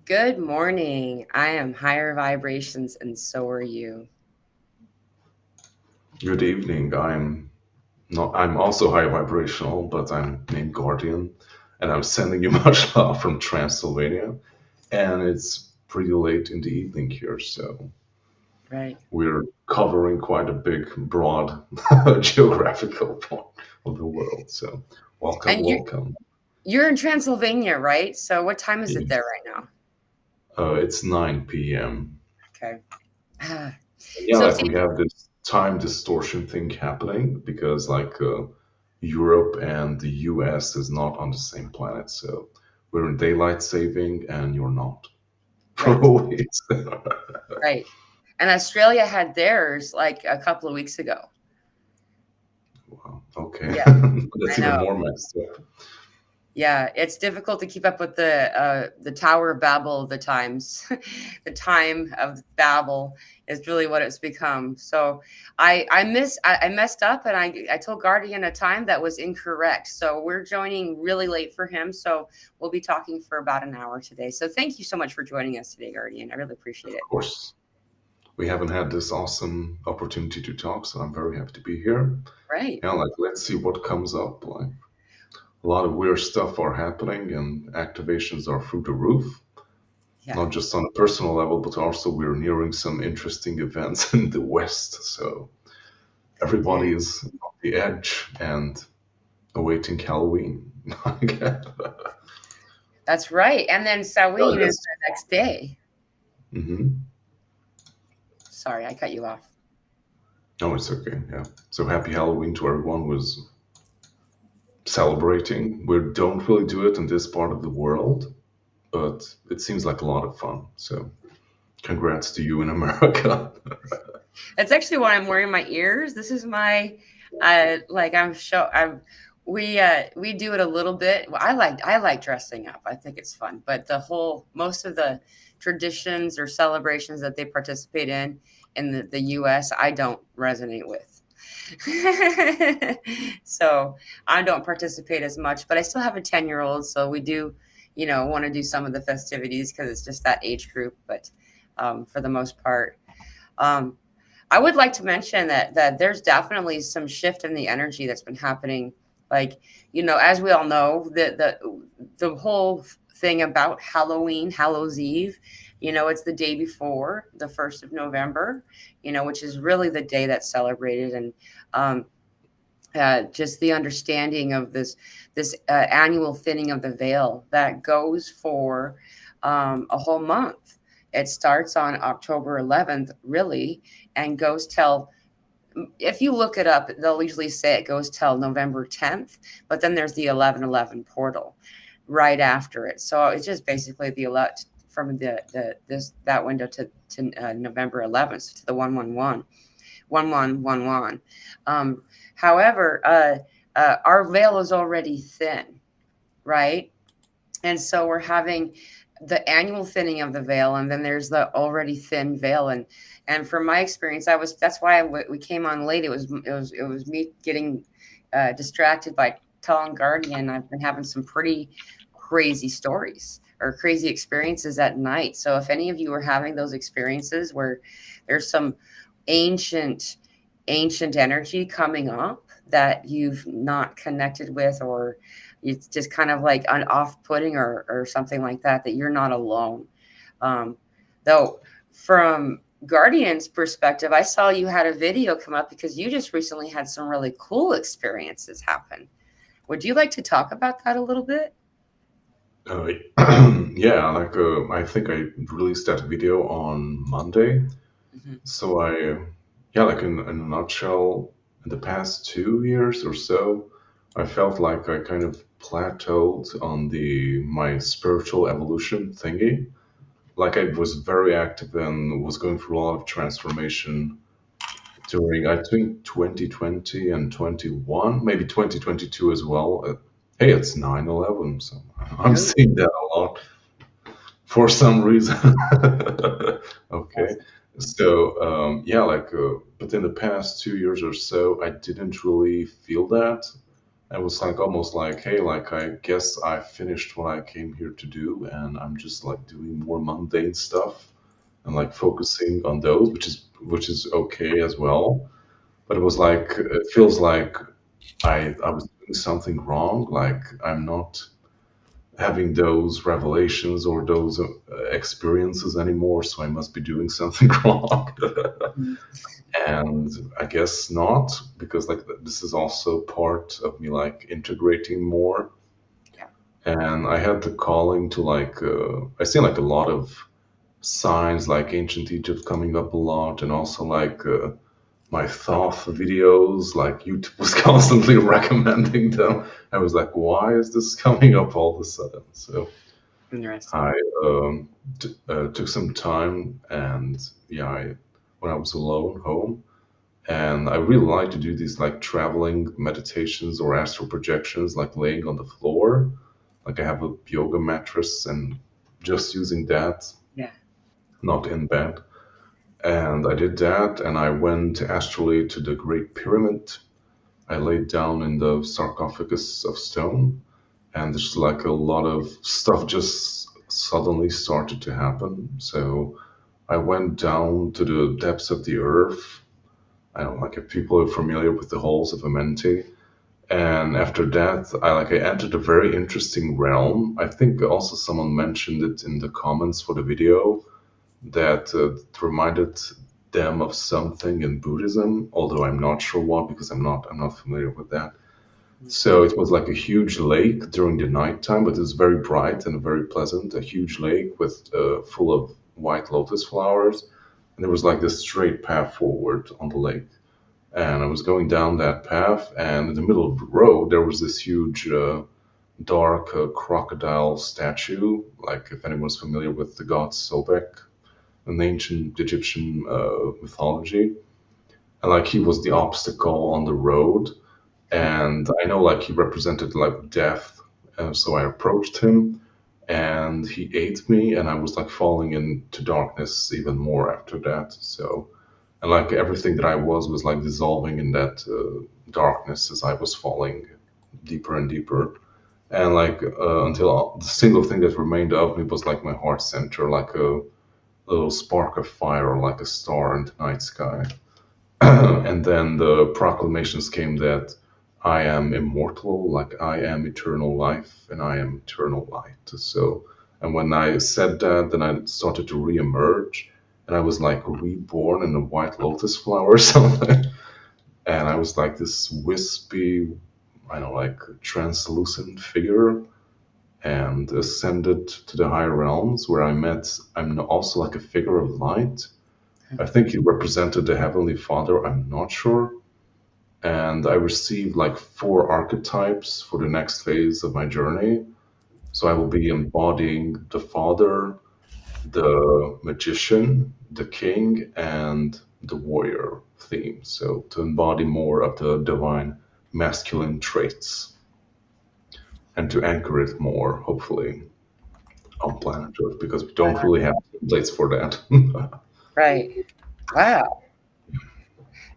Good morning. I am higher vibrations, and so are you. Good evening. I'm also high vibrational, but I'm named Guardian, and I'm sending you much love from Transylvania. And it's pretty late in the evening here, so Right. we're covering quite a big, broad geographical point of the world. So welcome, And welcome. you're in Transylvania, right? So what time is it there Yes. right now? It's 9 p.m. Okay. Ah. Yeah, So like see, we have this time distortion thing happening because Europe and the US is not on the same planet, so we're in daylight saving and you're not for right, a week. right. And Australia had theirs like a couple of weeks ago. Wow, okay, Yeah, that's I even know. more messed up. Yeah, it's difficult to keep up with the Tower of Babel of the times. The time of Babel is really what it's become. So I messed up and I told Guardian a time that was incorrect. So we're joining really late for him. So we'll be talking for about an hour today. So thank you so much for joining us today, Guardian. I really appreciate Of it. course, we haven't had this awesome opportunity to talk, so I'm very happy to be here. Right. Yeah, like let's see what comes up. Like a lot of weird stuff are happening, and activations are through the roof. Yeah. Not just on a personal level, but also we're nearing some interesting events in the West. So Yeah. everybody is on the edge and awaiting Halloween. That's right. And then Oh, Samhain is yes. the next day. Mm-hmm. Sorry, I cut you off. Oh, it's okay. Yeah. So happy Halloween to everyone who's celebrating. We don't really do it in this part of the world, but it seems like a lot of fun. So congrats to you in America. That's actually why I'm wearing my ears. This is my like I'm we do it a little bit. Well, I like dressing up. I think it's fun. But most of the traditions or celebrations that they participate in the US, I don't resonate with. So I don't participate as much, but I still have a 10-year-old, so we do, want to do some of the festivities because it's just that age group. But for the most part, um, I would like to mention that there's definitely some shift in the energy that's been happening. Like, as we all know, the whole thing about Halloween, Hallows Eve, it's the day before the 1st of November, which is really the day that's celebrated. And um, just the understanding of this annual thinning of the veil that goes for a whole month. It starts on October 11th, really, and goes till, if you look it up, they'll usually say it goes till November 10th, but then there's the 11/11 portal right after it. So it's just basically the elect from the this that window to November 11th to the 111. 1111. However, our veil is already thin, right? And so we're having the annual thinning of the veil, and then there's the already thin veil. And from my experience, that's why we came on late. It was me getting distracted by telling Guardian. I've been having some pretty crazy stories or crazy experiences at night. So if any of you are having those experiences where there's some ancient ancient energy coming up that you've not connected with, or it's just kind of like an off-putting or something like that, that you're not alone. Though from Guardian's perspective, I saw you had a video come up because you just recently had some really cool experiences happen. Would you like to talk about that a little bit? Uh, yeah, I think I released that video on Monday. Mhm. So yeah, like in a nutshell, in the past 2 years or so, I felt like I kind of plateaued on the my spiritual evolution thingy. Like I was very active and was going through a lot of transformation during I think 2020 and 21, maybe 2022 as well. Hey, it's 9/11, so I'm Oh, seeing that a lot for some reason. Okay, yes. so yeah, but in the past 2 years or so, I didn't really feel that. It was like almost like, hey, like I guess I finished what I came here to do, and I'm just like doing more mundane stuff and like focusing on those, which is okay as well. But it was like it feels like I was doing something wrong. Like I'm not having those revelations or those experiences anymore, so I must be doing something wrong. Mhm. And I guess not, because like this is also part of me like integrating more. Yeah. And I had the calling to like I see like a lot of signs like ancient Egypt coming up a lot, and also like my Thoth videos, like YouTube was constantly recommending them. I was like, why is this coming up all of a sudden? So Interesting. I took some time, and yeah, when I was alone home, and I really like to do these like traveling meditations or astral projections, like laying on the floor. Like I have a yoga mattress and just using that, Yeah. not in bed. And I did that, and I went astrally to the Great Pyramid. I laid down in the sarcophagus of stone, and there's like a lot of stuff just suddenly started to happen. So I went down to the depths of the earth. I don't like if people are familiar with the halls of Amenti. And after that, I entered a very interesting realm. I think also someone mentioned it in the comments for the video that it reminded them of something in Buddhism, although I'm not sure what because I'm not familiar with that. So it was like a huge lake during the nighttime, but it was very bright and very pleasant. A huge lake with full of white lotus flowers, and there was like this straight path forward on the lake. And I was going down that path, and in the middle of the road there was this huge, dark crocodile statue. Like if anyone's familiar with the god Sobek, an ancient Egyptian mythology, and like he was the obstacle on the road, and I know like he represented like death, and so I approached him, and he ate me, and I was like falling into darkness even more after that. So, and like everything that I was like dissolving in that darkness as I was falling deeper and deeper. And like until the single thing that remained of me was like my heart center, like a little spark of fire, like a star in the night sky. And then the proclamations came that I am immortal, like I am eternal life, and I am eternal light. So, and when I said that, then I started to re-emerge, and I was like reborn in a white lotus flower or something. And I was like this wispy, I don't know, like translucent figure, and ascended to the higher realms where I met. I'm also like a figure of light. I think he represented the Heavenly Father, I'm not sure. And I received like four archetypes for the next phase of my journey. So I will be embodying the Father, the Magician, the King, and the Warrior theme. So to embody more of the divine masculine traits and to anchor it more, hopefully, on planet Earth, because we don't really have templates for that. Right. Wow.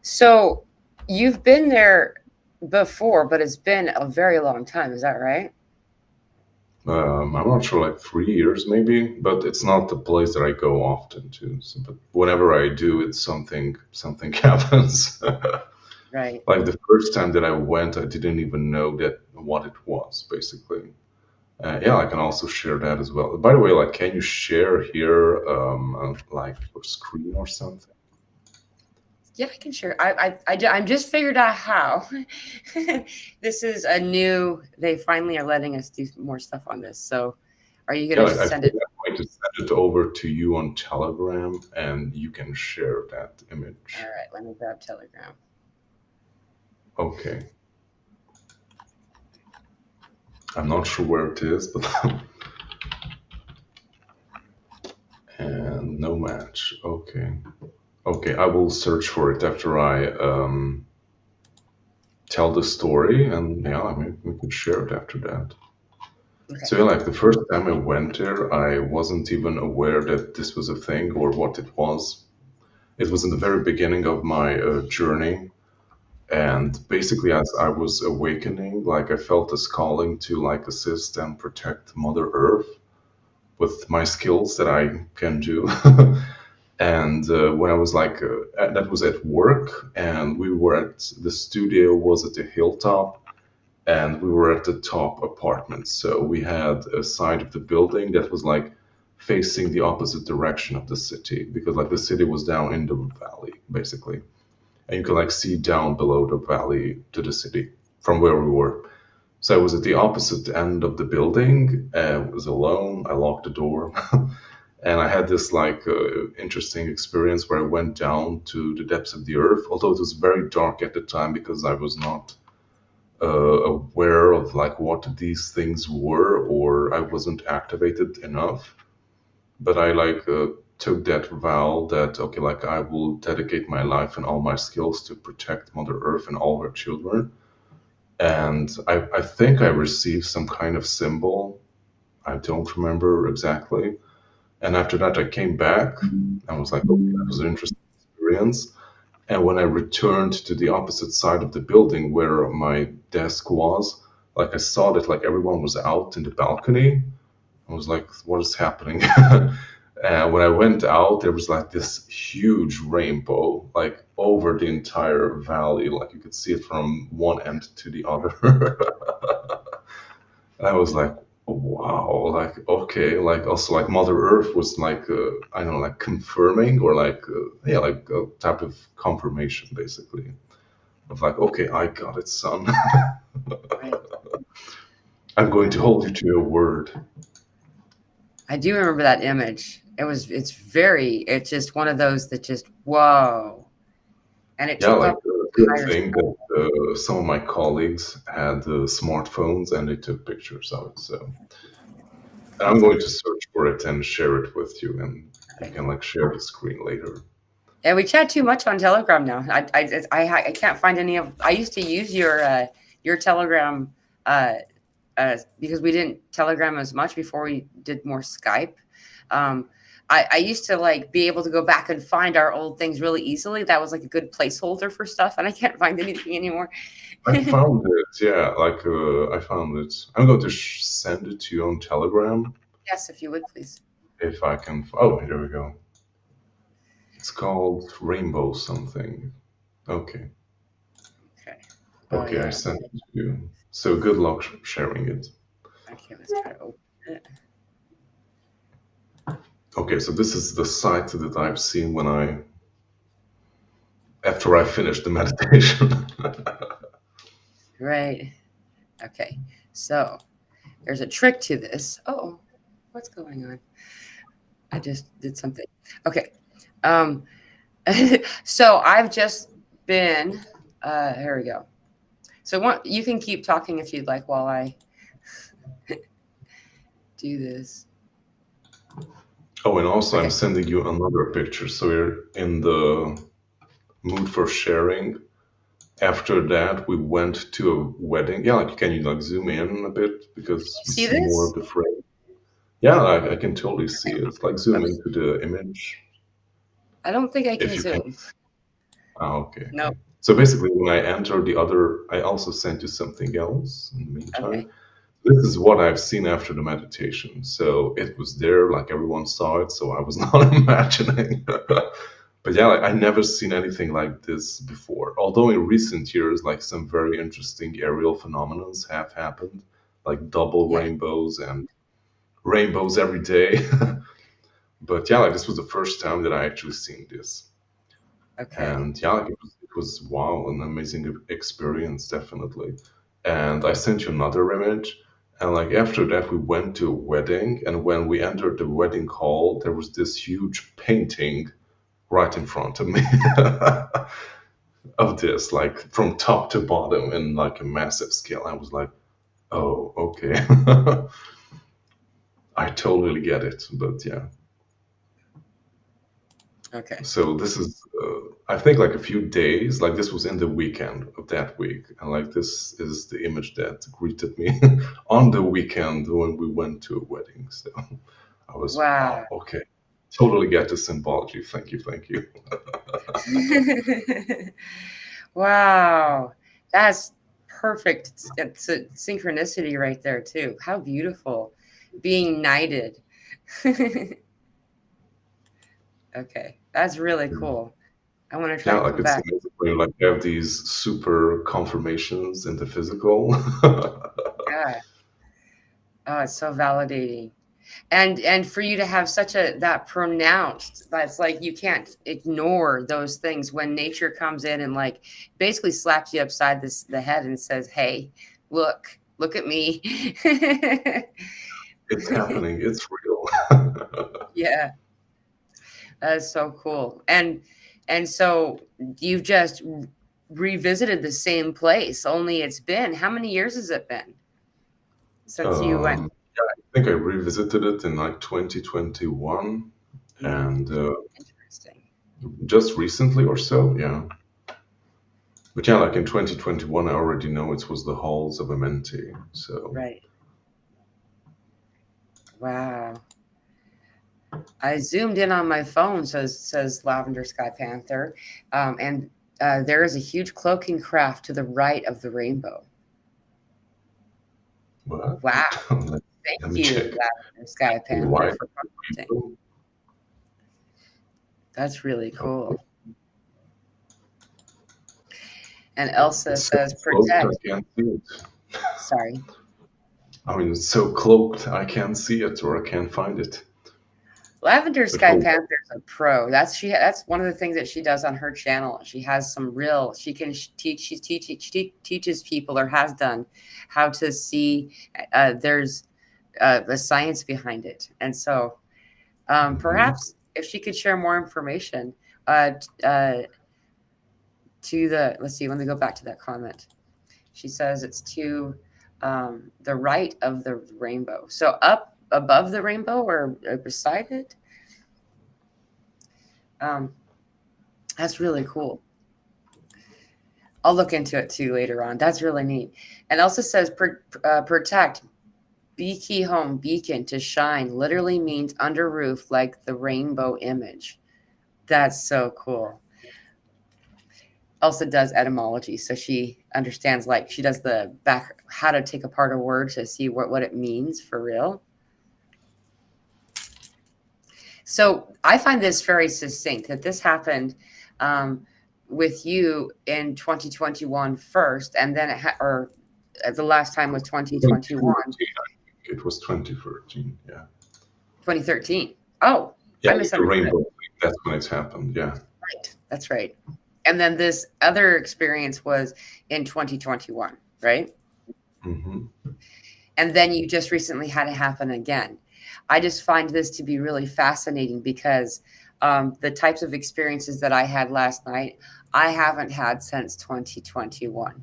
So you've been there before, but it's been a very long time. Is that right? I'm not sure, like 3 years maybe, but it's not the place that I go often to. So, but whenever I do, it's something happens. Right. Like the first time that I went, I didn't even know that what it was, basically. Yeah, I can also share that as well. By the way, like, can you share here, like your screen or something? Yeah, I can share. I'm just figured out how. This is a new. They finally are letting us do more stuff on this. So, are you Yeah, gonna like, I send think it? I'm going to send it over to you on Telegram, and you can share that All image. right. Let me grab Telegram. Okay. I'm not sure where it is, but and no match. Okay. Okay, I will search for it after I tell the story, and yeah, I mean, we could share it after that. Okay. So, yeah, like the first time I went there, I wasn't even aware that this was a thing or what it was. It was in the very beginning of my journey, And basically, as I was awakening, like I felt this calling to like assist and protect Mother Earth with my skills that I can do. And when I was like, that was at work, and we were at the studio was at the hilltop, and we were at the top apartment. So we had a side of the building that was like facing the opposite direction of the city because like the city was down in the valley basically, and you could like see down below the valley to the city from where we were. So I was at the opposite end of the building. I was alone. I locked the door, and I had this like interesting experience where I went down to the depths of the earth. Although it was very dark at the time because I was not aware of like what these things were, or I wasn't activated enough. But I like took that vow that okay, like I will dedicate my life and all my skills to protect Mother Earth and all her children. And I think I received some kind of symbol. I don't remember exactly. And after that, I came back and was like, okay, that was an interesting experience. And when I returned to the opposite side of the building where my desk was, like I saw that like everyone was out in the balcony. I was like, what is happening? And when I went out, there was like this huge rainbow, like over the entire valley. Like you could see it from one end to the other. I was like, wow, like okay, like also like Mother Earth was like I don't know, like confirming or like yeah, like a type of confirmation basically of like okay, I got it, son. Right. I'm going to hold you to your word. I do remember that image. It's just one of those that just, whoa. And it Yeah, took like up good the entire thing space. that some of my colleagues had smartphones and they took pictures of it. So and I'm That's going to awesome. search for it and share it with you, and you Okay. can like share the screen later. And we chat too much on Telegram now. I can't find any of. I used to use your Telegram because we didn't Telegram as much before we did more Skype. Um, I used to like be able to go back and find our old things really easily. That was like a good placeholder for stuff, and I can't find anything anymore. I found it. Yeah, like I found it. I'm going to send it to you on Telegram Yes, if you would please. if I can. Oh, here we go. It's called Rainbow something. Okay. Okay. Oh Okay, I yeah. sent it to you. So good luck sharing it. Okay, let's try to open it. Okay, so this is the site that I've seen when I after I finished the meditation. Right. Okay. So there's a trick to this. Oh, what's going on? I just did something. Okay. Um, so I've just been. Here we go. So you can keep talking if you'd like while I do this. Oh, and also I'm Okay. sending you another picture, so you're in the mood for sharing. After that, we went to a wedding. Yeah, like can you like zoom in a bit Can because you we see see more of this? the frame? Yeah, I can totally see it. Like Let zoom me. into the image I don't think I if can you can. zoom. Ah, okay, No. okay. So basically, when I enter the other, I also sent you something else in the meantime. Okay. This is what I've seen after the meditation. So it was there, like everyone saw it. So I was not imagining. But yeah, like I never seen anything like this before. Although in recent years, like some very interesting aerial phenomena have happened, like double Yeah. rainbows and rainbows every day. But yeah, like this was the first time that I actually seen this. Okay. And yeah, like it was wow, an amazing experience, definitely. And I sent you another image. And like after that, we went to a wedding. And when we entered the wedding hall, there was this huge painting right in front of me of this, like from top to bottom in like a massive scale. I was like, oh, okay. I totally get it. But yeah. Okay. So this is, I think, like a few days. Like this was in the weekend of that week, and like this is the image that greeted me on the weekend when we went to a wedding. So I was, Wow. wow, okay, totally get the symbology. Thank you, thank you. Wow. That's perfect. It's a synchronicity right there too. How beautiful. Being knighted. Okay. That's really cool. I want to try Yeah, to like come it's back. amazing when you like have these super confirmations in the physical. Yeah. Oh, it's so validating. And for you to have such a that pronounced, that's like you can't ignore those things when nature comes in and like basically slaps you upside the head and says, hey, look at me. It's happening. It's real. Yeah, that's so cool. And so you've just revisited the same place, only it's been, how many years has it been since you went? Yeah, I think I revisited it in like 2021 Mm, and interesting. just recently or so. Yeah. But yeah, like in 2021, I already know it was the halls of Amenti. So, Right. Wow. I zoomed in on my phone, says Lavender Sky Panther, and there is a huge cloaking craft to the right of the rainbow. what? Wow! let, Thank let me you, check. Lavender Sky The Panther, white for commenting. rainbow. That's really Okay. cool. And Elsa It's so says, cloaked, "Protect." I can't see it. Sorry, I mean, it's so cloaked, I can't see it or I can't find it. Lavender But Sky for Panther is a pro. That's one of the things that she does on her channel. She has some real. She can teach. She teaches people, or has done, how to see. There's the science behind it. And so Mhm. perhaps if she could share more information uh, uh, to the, let's see, let me go back to that comment. She says it's to the right of the rainbow. So up above the rainbow or beside it. Um, that's really cool. I'll look into it too later on. That's really neat. And also says protect. Be key home beacon to shine literally means under roof like the rainbow image. That's so cool. Elsa does etymology, so she understands, like she does the back how to take apart a word to see what it means for real. So I find this very succinct that this happened with you in 2021 first, and then or the last time was 2021, 2013, it was 2013. Yeah. 2013. Oh, Yeah, I with the misunderstood. rainbow. That's when it happened. Yeah. Right, that's right. And then this other experience was in 2021, right? Hmm. And then you just recently had it happen again. I just find this to be really fascinating because the types of experiences that I had last night, I haven't had since 2021.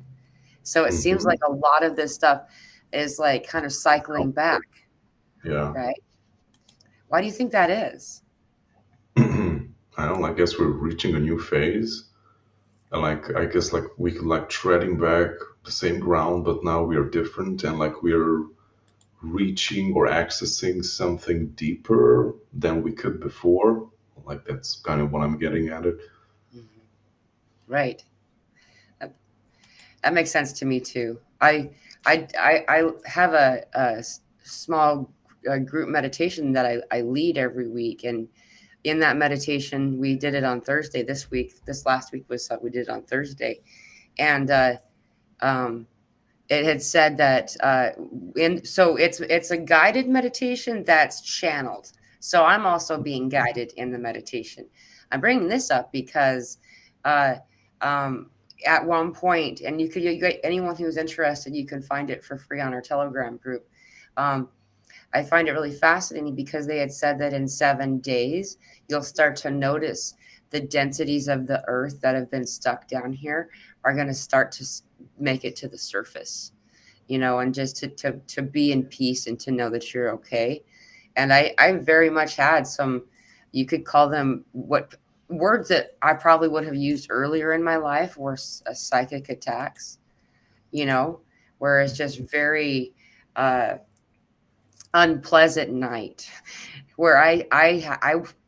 So it seems Hmm. like a lot of this stuff is like kind of cycling back, Yeah. right? Why do you think that is? I don't know, I guess we're reaching a new phase. And like I guess like we could like treading back the same ground, but now we are different and like we're reaching or accessing something deeper than we could before. Like that's kind of what I'm getting at it. Mhm. Right. That, that makes sense to me too. I have a small group meditation that I lead every week, and in that meditation, we did it on Thursday this week. This last week was we did it on Thursday, and um, it had said that so it's a guided meditation that's channeled. So I'm also being guided in the meditation. I'm bringing this up because uh, um, at one point, and anyone who's interested, you can find it for free on our Telegram group. Um, I find it really fascinating because they had said that in 7 days, you'll start to notice the densities of the earth that have been stuck down here are going to start to make it to the surface, and just to be in peace and to know that you're okay. And I very much had some, you could call them what words that I probably would have used earlier in my life were psychic attacks, you know, where it's just very, uh, unpleasant night where I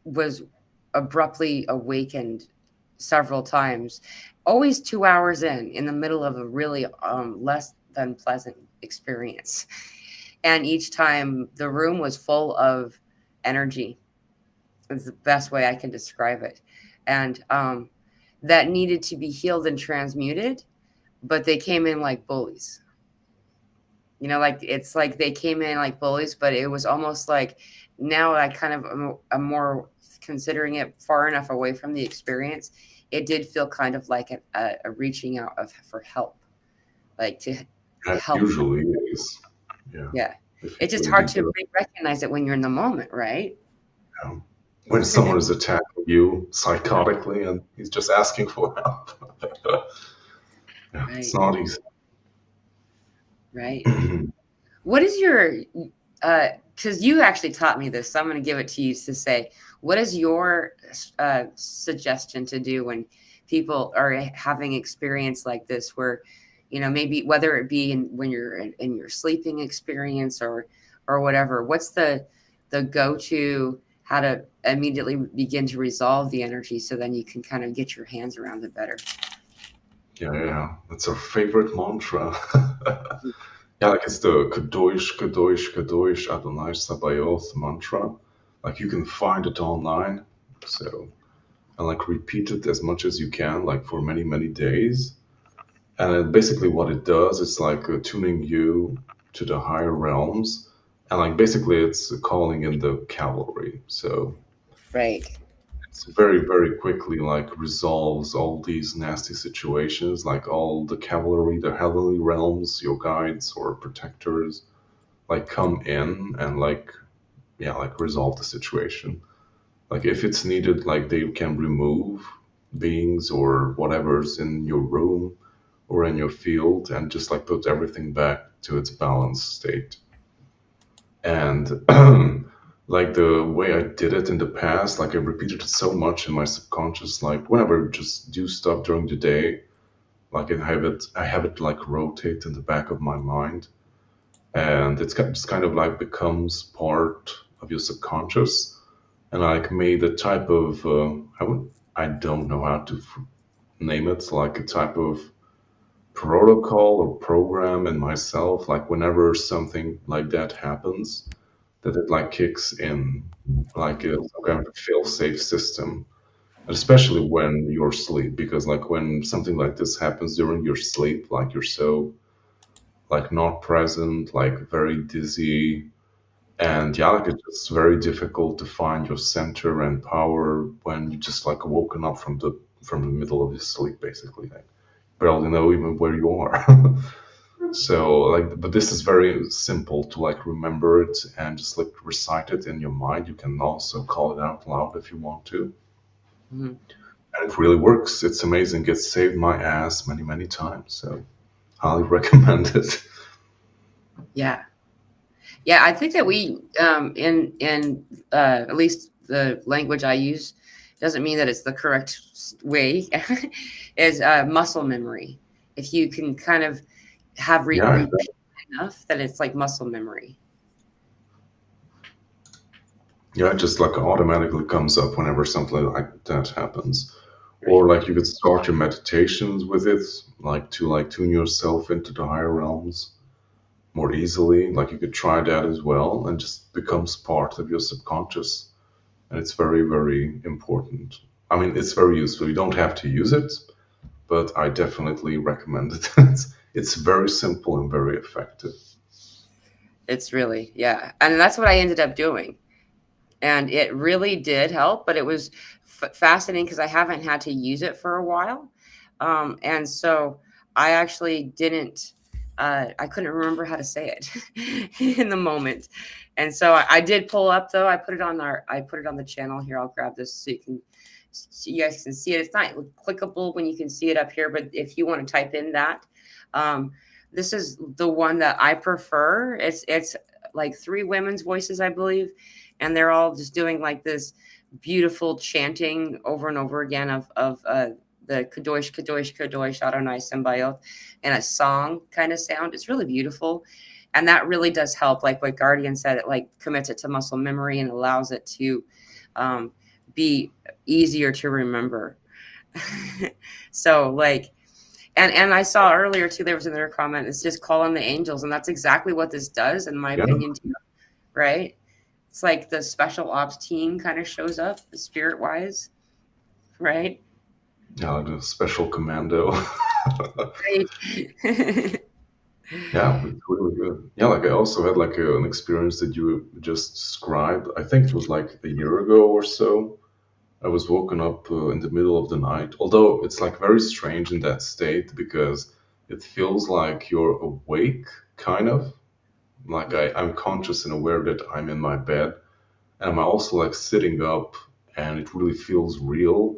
was abruptly awakened several times, always 2 hours in the middle of a really less than pleasant experience. And each time the room was full of energy. Is the best way I can describe it. And that needed to be healed and transmuted, but they came in like bullies. Like it's like they came in like bullies, but it was almost like now I kind of am more considering it far enough away from the experience. It did feel kind of like a reaching out for help, like to It help. usually is. Yeah. Yeah. If you It's just really hard do to it. recognize it when you're in the moment, right? When someone is attacking you psychotically and he's just asking for help. Yeah, it's Right. not easy. Right. What is your because you actually taught me this, so I'm going to give it to you to say, what is your suggestion to do when people are having experience like this, where, maybe whether it be when you're in your sleeping experience or whatever, what's the go-to how to immediately begin to resolve the energy so then you can kind of get your hands around it better? Yeah, yeah. That's our favorite mantra. Yeah, like it's the Kadosh, Kadosh, Kadosh Adonai Sabaoth mantra. Like you can find it online. So, and like repeat it as much as you can, like for many, many days. And basically, what it does is like tuning you to the higher realms. And like basically, it's calling in the cavalry. So Right. it's very, very quickly like resolves all these nasty situations, like all the cavalry, the heavenly realms, your guides or protectors, like come in and like, yeah, like resolve the situation. Like if it's needed, like they can remove beings or whatever's in your room or in your field and just like put everything back to its balanced state. And like the way I did it in the past, like I repeated it so much in my subconscious, like whenever I just do stuff during the day, like I have it like rotate in the back of my mind, and just kind of like becomes part of your subconscious, and I like made a type of I don't know how to name it, like a type of protocol or program in myself, like whenever something like that happens, that it like kicks in like some kind of fail-safe system, especially when you're asleep, because like when something like this happens during your sleep, like you're so like not present, like very dizzy, Yeah. and yeah, like it's just very difficult to find your center and power when you just like woken up from the middle of your sleep, basically. Like barely know even where you are. So like, but this is very simple to like remember it and just like recite it in your mind. You can also call it out loud if you want to, Mhm. and it really works. It's amazing. It saved my ass many many times. So highly recommend it. Yeah. Yeah, I think that we in at least the language I use doesn't mean that it's the correct way. Is muscle memory. If you can kind of have Yeah, repeat enough that it's like muscle memory. yeah, it just like automatically comes up whenever something like that happens. Right. Or like you could start your meditations with it, like to like tune yourself into the higher realms more easily. Like you could try that as well, and just becomes part of your subconscious. And it's very, very important. I mean, it's very useful. You don't have to use it, but I definitely recommend it. It's very simple and very effective. It's really, yeah. And that's what I ended up doing. And it really did help, but it was fascinating because I haven't had to use it for a while. And so I actually didn't, I couldn't remember how to say it in the moment. And so I did pull up though. I put it on the channel here. I'll grab this so you guys can see it. It's not clickable when you can see it up here, but if you want to type in that, um, this is the one that I prefer. It's like three women's voices, I believe, and they're all just doing like this beautiful chanting over and over again of the Kadosh Kadosh Kadosh Adonai Sembayoth, and a song kind of sound. It's really beautiful, and that really does help. Like what Guardian said, it like commits it to muscle memory and allows it to um, be easier to remember. So like, and I saw earlier too, there was another comment, it's just call on the angels, and that's exactly what this does, in my Yeah, opinion too, right? It's like the special ops team kind of shows up spirit wise, right? yeah, like a special commando. Right. Yeah, it's really good. Yeah, like I also had like an experience that you just described. I think it was like a year ago or so. I was woken up in the middle of the night. Although it's like very strange in that state because it feels like you're awake, kind of. Like I'm conscious and aware that I'm in my bed, and I'm also like sitting up, and it really feels real.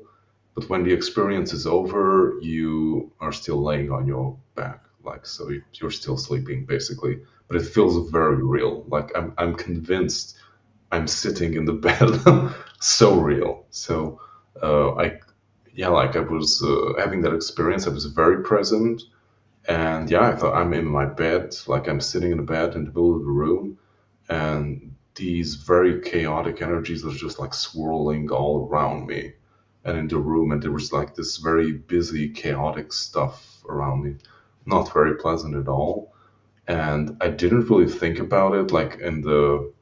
But when the experience is over, you are still laying on your back, like so you're still sleeping basically. But it feels very real. Like I'm convinced I'm sitting in the bed, so real. So I yeah, like I was having that experience. I was very present, and yeah, I thought I'm in my bed, like I'm sitting in the bed in the middle of the room, and these very chaotic energies are just like swirling all around me and in the room, and there was like this very busy, chaotic stuff around me, not very pleasant at all. And I didn't really think about it, like in the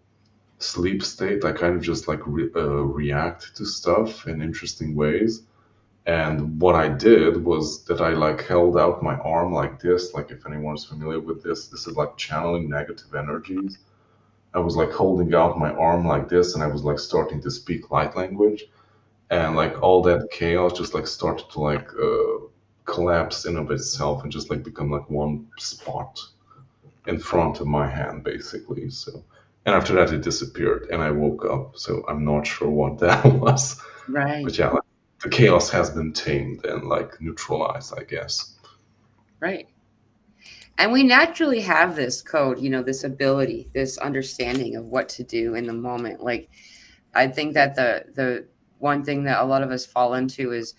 sleep state. I kind of just like react to stuff in interesting ways. And what I did was that I like held out my arm like this, like if anyone's familiar with this is like channeling negative energies. I was like holding out my arm like this, and I was like starting to speak light language, and Uh-huh. like all that chaos just like started to like collapse in of itself and just like become like one spot in front of my hand, basically. So, and after that, it disappeared, and I woke up. So I'm not sure what that was, Right, but yeah, like, the chaos has been tamed and like neutralized, I guess. right. And we naturally have this code, this ability, this understanding of what to do in the moment. Like, I think that the one thing that a lot of us fall into is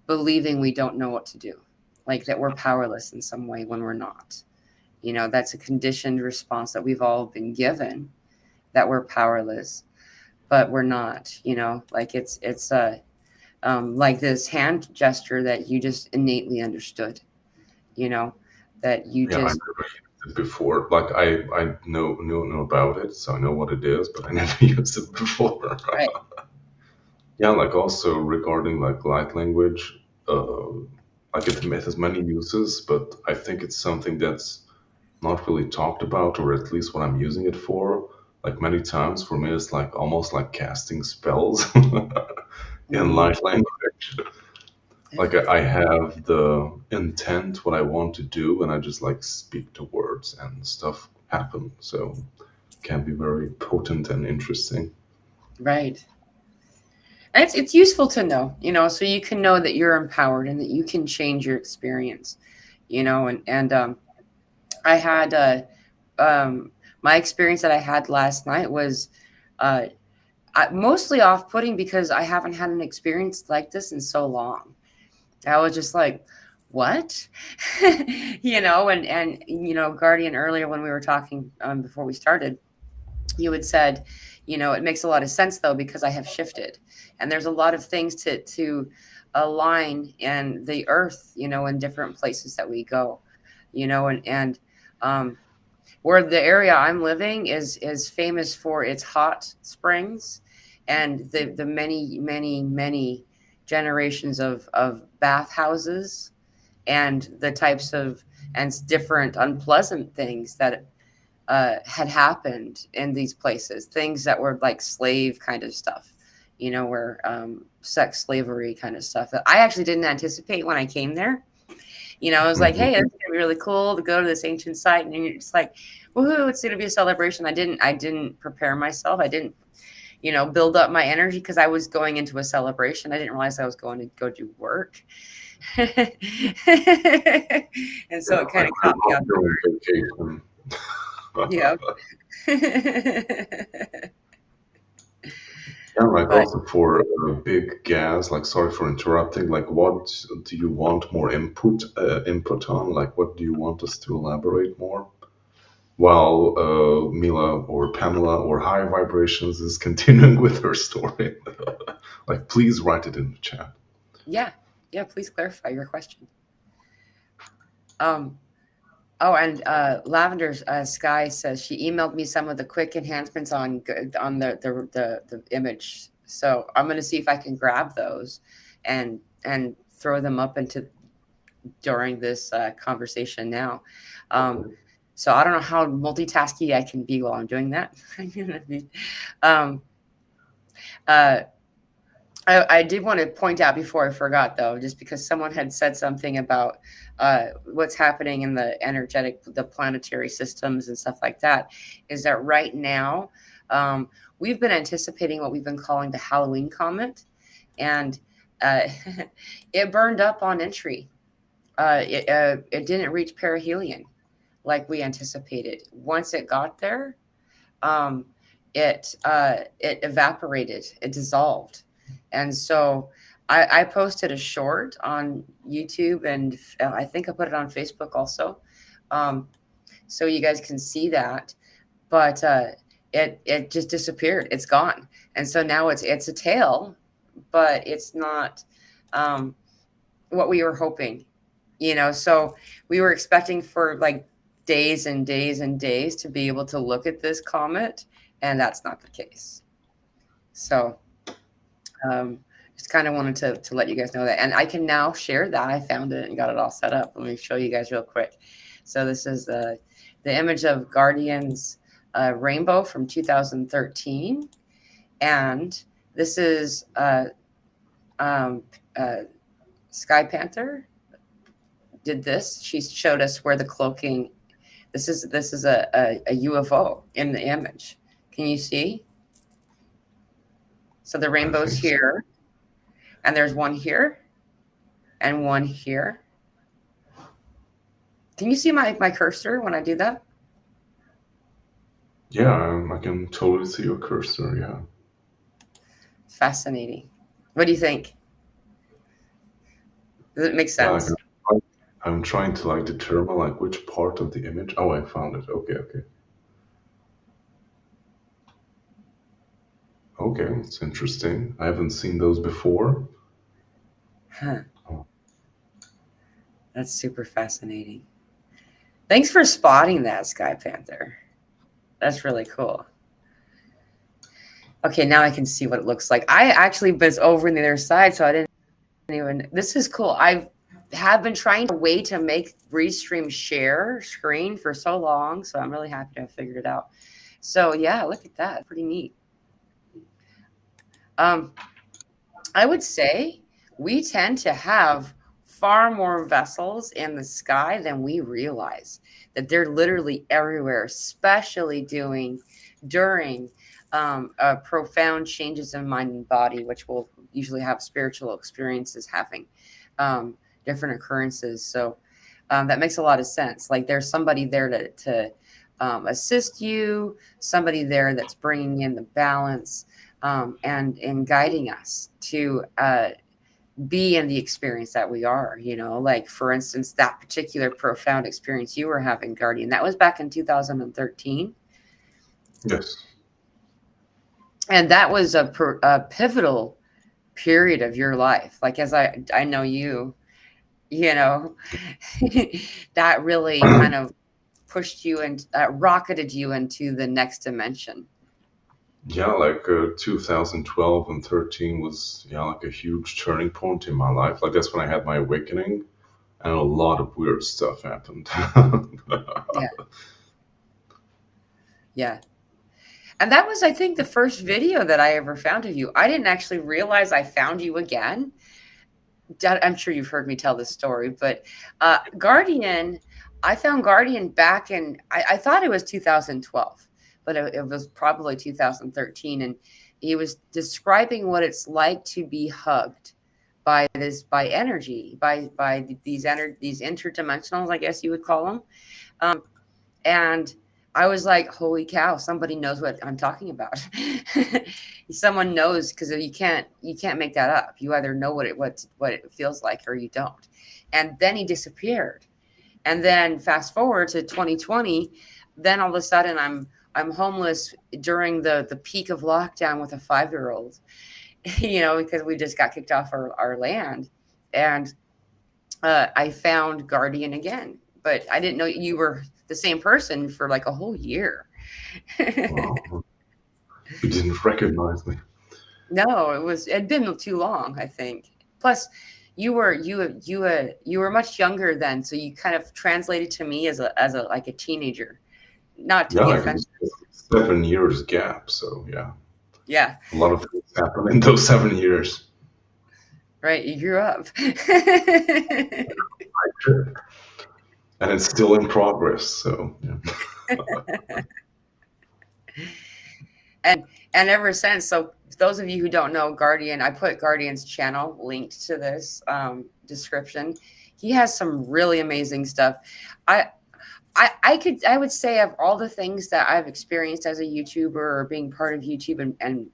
believing we don't know what to do, like that we're powerless in some way when we're not. That's a conditioned response that we've all been given, that we're powerless, but we're not. Like like this hand gesture that you just innately understood. You know, that you Yeah, I just never used it before. Like I know about it, so I know what it is, but I never used it before. right, Yeah, like also regarding like light language, uh, like it has many uses, but I think it's something that's not really talked about, or at least what I'm using it for. Like many times for me, it's like almost like casting spells in mm, light language. Like yeah, I have the intent, what I want to do, and I just like speak the words and stuff happen. So it can be very potent and interesting. right. And it's useful to know, so you can know that you're empowered and that you can change your experience, and I had my experience that I had last night was uh, mostly off-putting because I haven't had an experience like this in so long. I was just like, what? And Guardian, earlier when we were talking before we started, you had said, it makes a lot of sense though because I have shifted, and there's a lot of things to align in the earth, in different places that we go, and um, where the area I'm living is famous for its hot springs and the many many many generations of bathhouses and the types of and different unpleasant things that had happened in these places, things that were like slave kind of stuff, where sex slavery kind of stuff that I actually didn't anticipate when I came there. I was like, hey, Mhm. it's gonna be really cool to go to this ancient site, and you're just like, woohoo, it's gonna be a celebration. I didn't prepare myself. I didn't, build up my energy because I was going into a celebration. I didn't realize I was going to go do work. And so Yeah, it kind like of you're caught me not off during guard. vacation. Yeah. Yeah, like But also for big gas, like sorry for interrupting, like what do you want more input on? Like what do you want us to elaborate more? While Mila or Pamela or High Vibrations is continuing with her story. Like please write it in the chat. yeah. Yeah, please clarify your question. Um, oh, and Lavender Sky says she emailed me some of the quick enhancements on the image. So I'm going to see if I can grab those and throw them up into during this conversation now. Um, Okay. so I don't know how multitasky I can be while I'm doing that. um, uh, I did want to point out before I forgot, though, just because someone had said something about what's happening in the planetary systems and stuff like that, is that right now we've been anticipating what we've been calling the Halloween comet, and uh, it burned up on entry. It didn't reach perihelion like we anticipated. Once it got there, um, it evaporated, it dissolved, and so I posted a short on YouTube, and I think I put it on Facebook also, um, so you guys can see that. But it just disappeared. It's gone, and so now it's a tail, but it's not um, what we were hoping. So we were expecting for like days and days and days to be able to look at this comet, and that's not the case. So um, just kind of wanted to let you guys know that, and I can now share that I found it and got it all set up. Let me show you guys real quick. So this is the image of Guardian's rainbow from 2013, and this is um, uh, Sky Panther did this. She showed us where the cloaking. This is a UFO in the image. Can you see? So the I rainbow's think so. here, and there's one here, and one here. Can you see my cursor when I do that? Yeah, I can totally see your cursor. Yeah. Fascinating. What do you think? Does it make Yeah, like sense? I'm trying to like determine like which part of the image. Oh, I found it. Okay, okay. Okay, it's interesting. I haven't seen those before. Huh. Oh, That's super fascinating. Thanks for spotting that, Sky Panther. That's really cool. Okay, now I can see what it looks like. I actually was over on the other side, so I didn't even. This is cool. I have been trying to wait to make Restream share screen for so long, so I'm really happy to have figured it out. So yeah, look at that. Pretty neat. Um, I would say we tend to have far more vessels in the sky than we realize. That they're literally everywhere, especially during profound changes in mind and body, which will usually have spiritual experiences having um, different occurrences. So that makes a lot of sense. Like there's somebody there to assist you, somebody there that's bringing in the balance and guiding us to be in the experience that we are. Like for instance, that particular profound experience you were having, Guardian, that was back in 2013. yes. And that was a pivotal period of your life. Like as I know you know, that really kind of pushed you and rocketed you into the next dimension. Yeah, like 2012 and 13 was yeah like a huge turning point in my life. Like that's when I had my awakening, and a lot of weird stuff happened. Yeah, yeah. And that was, I think, the first video that I ever found of you. I didn't actually realize I found you again. I'm sure you've heard me tell this story, but Guardian, I found Guardian back in, I thought it was 2012, but it was probably 2013. And he was describing what it's like to be hugged by energy, by these interdimensionals, I guess you would call them. And I was like, holy cow, somebody knows what I'm talking about. Someone knows, because you can't make that up. You either know what it feels like or you don't. And then he disappeared. And then fast forward to 2020, then all of a sudden I'm homeless during the peak of lockdown with a 5-year-old, because we just got kicked off our land. and I found Guardian again, but I didn't know you were the same person for like a whole year. Wow. You didn't recognize me. No, it'd been too long, I think. Plus, you were much younger then, so you kind of translated to me as a like a teenager. Not to Yeah, be like offensive. it's 7 years gap. So yeah, Yeah, a lot of things happen in those 7 years. right. You grew up. Sure. And it's still in progress. So yeah. And ever since, so those of you who don't know Guardian, I put Guardian's channel linked to this description. He has some really amazing stuff. I I would say of all the things that I've experienced as a YouTuber or being part of YouTube and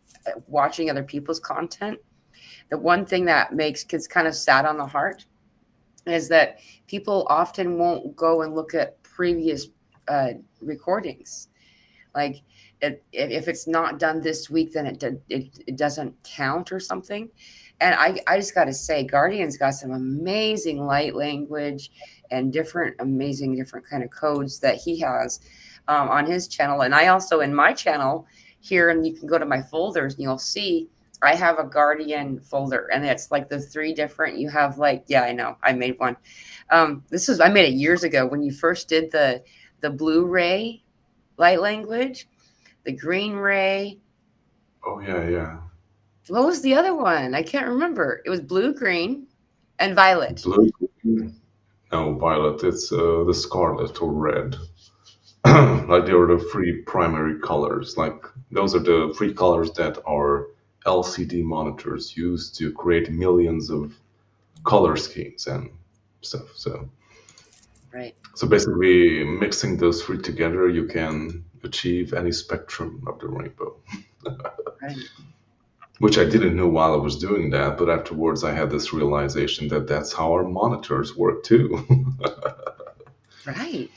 watching other people's content, the one thing that makes kids kind of sad on the heart is that people often won't go and look at previous recordings. Like if it's not done this week, then it doesn't count or something. And I just got to say, Guardian's got some amazing light language and different kind of codes that he has on his channel. And I also, in my channel here, and you can go to my folders and you'll see I have a Guardian folder, and it's like the three different. You have like, yeah, I know, I made one. I made it years ago when you first did the Blu-ray light language, the green ray. Oh yeah, yeah. What was the other one? I can't remember. It was blue, green, and violet. Blue. No, violet. It's the scarlet or red. Like they are the three primary colors. Like those are the three colors that our LCD monitors use to create millions of color schemes and stuff. Right. So basically, mixing those three together, you can achieve any spectrum of the rainbow. Right. Which I didn't know while I was doing that, but afterwards I had this realization that that's how our monitors work too. Right.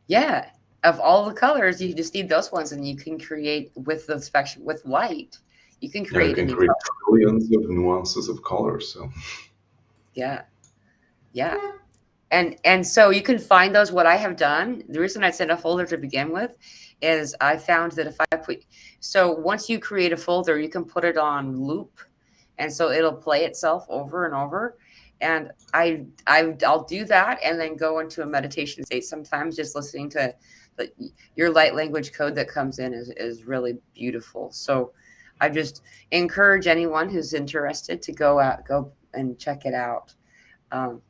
Yeah. Of all the colors, you just need those ones, and you can create with the spectrum with light. You can Yeah, you create can any create color. trillions of nuances of colors. So Yeah. Yeah. And so you can find those. What I have done, the reason I sent a folder to begin with is I found that if I put, so once you create a folder, you can put it on loop, and so it'll play itself over and over. And I'll do that and then go into a meditation state sometimes, just listening to the, your light language code that comes in is really beautiful. So I just encourage anyone who's interested to go and check it out. Um,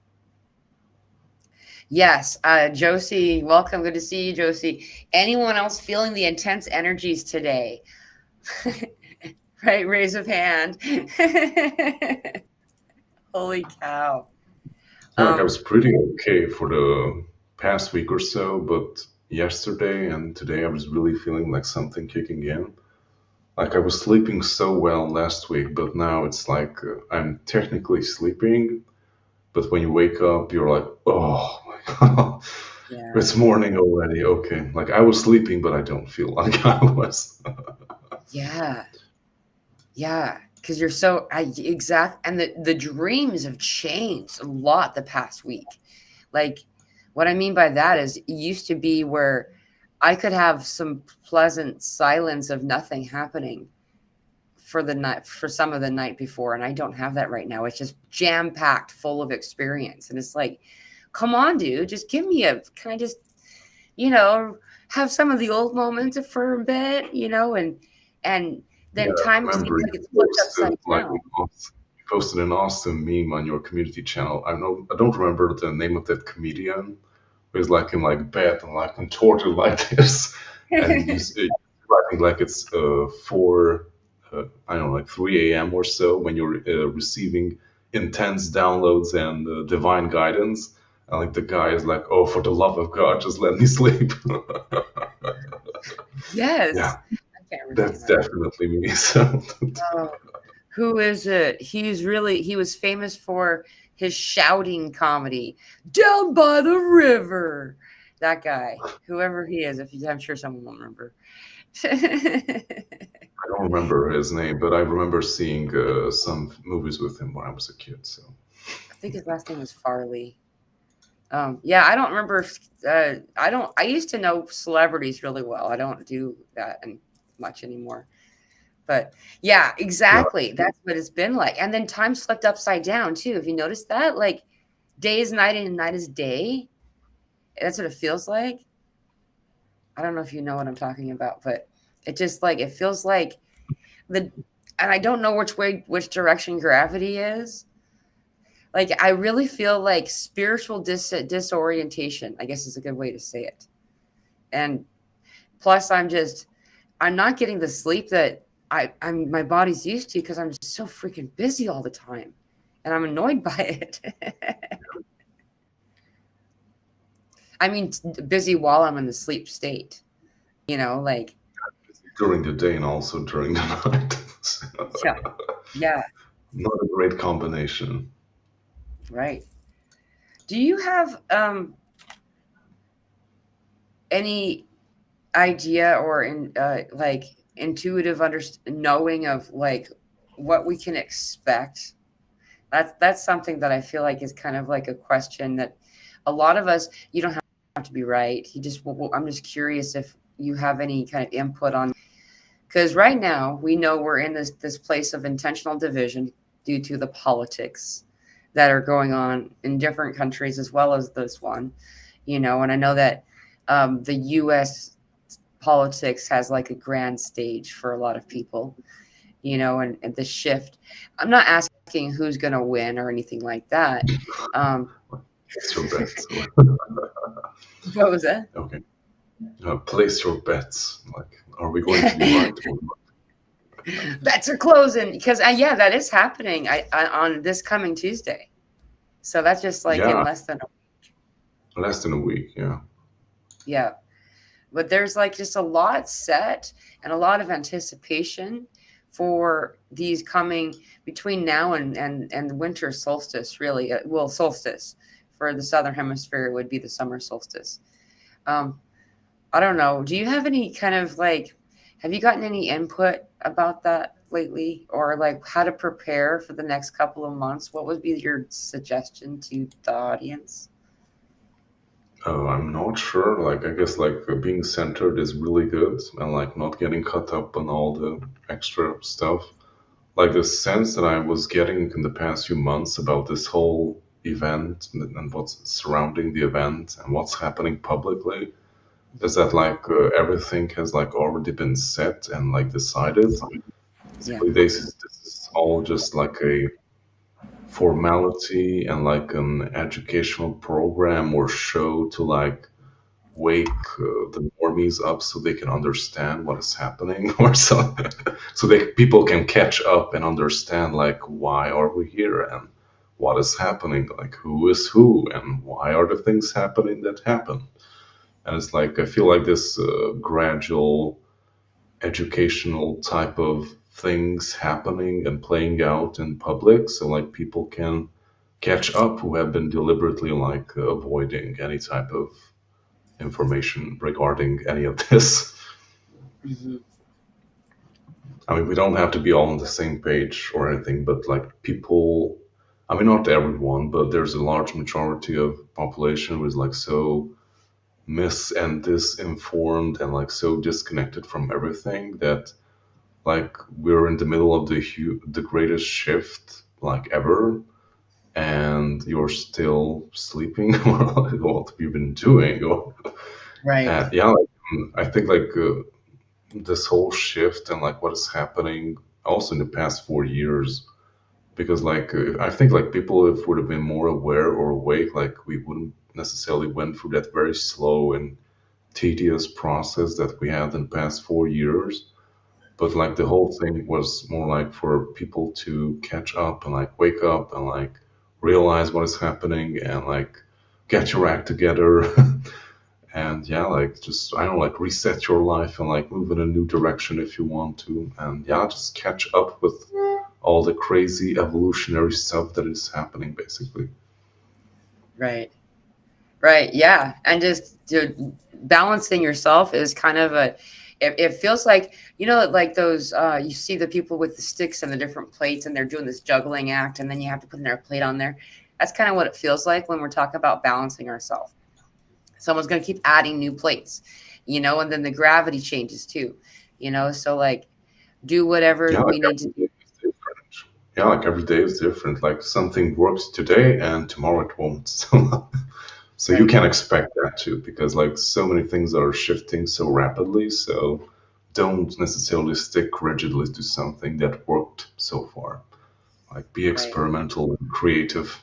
Yes, Josie, welcome. Good to see you, Josie. Anyone else feeling the intense energies today? Right, raise of hand. Holy cow. yeah, like I Um, was pretty okay for the past week or so, but yesterday and today I was really feeling like something kicking in. Like I was sleeping so well last week, but now it's like I'm technically sleeping, but when you wake up, you're like, oh my god, yeah, it's morning already. Okay, like I was sleeping, but I don't feel like I was. yeah, yeah. Because you're so exact, and the dreams have changed a lot the past week. Like, what I mean by that is, it used to be where I could have some pleasant silence of nothing happening for the night for some of the night before, and I don't have that right now. It's just jam packed full of experience, and it's like, come on, dude, just give me a, can I just, you know, have some of the old moments for a bit, and Yeah, then I time seems remember like it's flipped upside down. you posted an awesome meme on your community channel. I don't remember the name of that comedian. But he's like in like bed and like contorted like this, and writing like it's 3 a.m. or so when you're receiving intense downloads and divine guidance. And like the guy is like, oh, for the love of God, just let me sleep. Yes, Yeah, I can't remember the that's name of it. definitely me. So Oh, who is it? He was famous for his shouting comedy, Down by the River. That guy, whoever he is, I'm sure someone will remember. I don't remember his name, but I remember seeing some movies with him when I was a kid. So think his last name was Farley. Yeah, I don't remember. I don't. I used to know celebrities really well. I don't do that much anymore. But yeah, Yeah, exactly. That's what it's been like. And then time slipped upside down too. Have you noticed that? Like day is night and night is day. That's what it feels like. I don't know if you know what I'm talking about, but it just like it feels like the and I don't know which direction gravity is. Like I really feel like spiritual disorientation, I guess is a good way to say it. And plus I'm not getting the sleep that I'm my body's used to because I'm just so freaking busy all the time. And I'm annoyed by it. I mean, busy while I'm in the sleep state, like, during the day and also during the night. So, yeah, yeah, not a great combination. right. Do you have any idea or like intuitive knowing of like what we can expect? That's something that I feel like is kind of like a question that a lot of us, you don't have to be right. You just, I'm just curious if you have any kind of input on, because right now we know we're in this place of intentional division due to the politics that are going on in different countries as well as this one, and I know that the U.S. politics has like a grand stage for a lot of people, and the shift. I'm not asking who's going to win or anything like that. Um, Place your bets. what was that? Okay. Place your bets. Like, are we going to be right or not? Bets are closing because yeah, that is happening on this coming Tuesday. So that's just like in Yeah, less than less than a week. Yeah. yeah. But there's like just a lot set and a lot of anticipation for these coming between now and the winter solstice, really. Well, solstice for the southern hemisphere would be the summer solstice. Um, I don't know. Do you have any kind of like, have you gotten any input about that lately, or like how to prepare for the next couple of months? What would be your suggestion to the audience? I'm not sure. Like, I guess like being centered is really good, and like not getting caught up on all the extra stuff. Like the sense that I was getting in the past few months about this whole event and what's surrounding the event and what's happening publicly is that like everything has like already been set and like decided. Yeah. Basically, this is all just like a formality and like an educational program or show to like wake the normies up so they can understand what is happening or so so that people can catch up and understand like why are we here and what is happening, like who is who and why are the things happening that happen. And it's like I feel like this gradual educational type of things happening and playing out in public so like people can catch up who have been deliberately like avoiding any type of information regarding any of this. Hmm. I mean, we don't have to be all on the same page or anything, but like people, I mean, not everyone, but there's a large majority of population who is like so mis and disinformed and like so disconnected from everything that like we're in the middle of the greatest shift like ever, and you're still sleeping. What have you been doing? Right. Yeah, like, I think like this whole shift and like what is happening also in the past 4 years, because like I think like people if would have been more aware or awake, like we wouldn't necessarily went through that very slow and tedious process that we had in the past 4 years. But like the whole thing was more like for people to catch up and like wake up and like realize what is happening and like get your act together. And yeah, like just I don't know, like reset your life and like move in a new direction if you want to, and yeah, just catch up with all the crazy evolutionary stuff that is happening, basically. Right. Right. Yeah. And just balancing yourself is kind of it feels like, like those, you see the people with the sticks and the different plates and they're doing this juggling act and then you have to put their plate on there. That's kind of what it feels like when we're talking about balancing ourselves. Someone's going to keep adding new plates, and then the gravity changes too, so like do whatever Yeah, like we need to every do. day is different. Yeah, like every day is different. Like something works today and tomorrow it won't. So you Right. can expect that too, because like so many things are shifting so rapidly. So don't necessarily stick rigidly to something that worked so far. Like be Right. experimental and creative.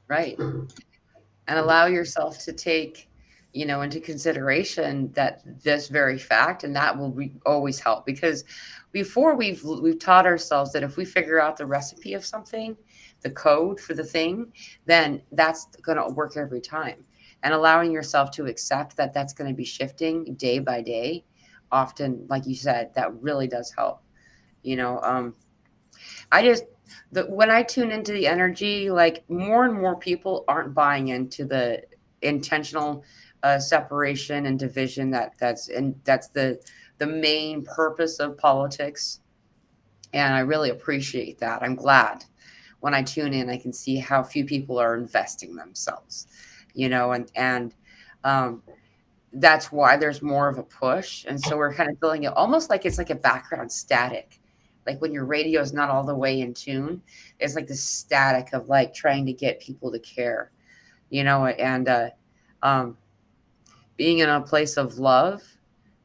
Right. And allow yourself to take into consideration that this very fact, and that will always help, because before we've taught ourselves that if we figure out the recipe of something, the code for the thing, then that's going to work every time. And allowing yourself to accept that that's going to be shifting day by day, often, like you said, that really does help. you know um I just when I tune into the energy, like more and more people aren't buying into the intentional separation and division that's the main purpose of politics, and I really appreciate that. I'm glad when I tune in, I can see how few people are investing themselves, and um, that's why there's more of a push. And so we're kind of feeling it almost like it's like a background static. Like when your radio is not all the way in tune, it's like this static of like trying to get people to care, and um, being in a place of love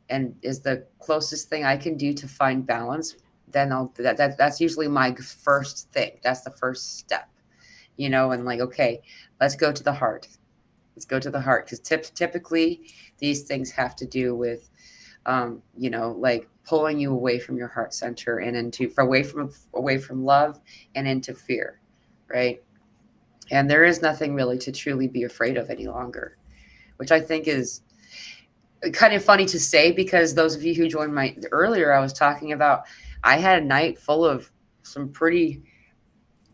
and is the closest thing I can do to find balance. Then that's usually my first thing. That's the first step, and like, okay, let's go to the heart. Let's go to the heart, because typically these things have to do with, like pulling you away from your heart center and away from love and into fear, right? And there is nothing really to truly be afraid of any longer, which I think is kind of funny to say, because those of you who joined my earlier, I was talking about I had a night full of some pretty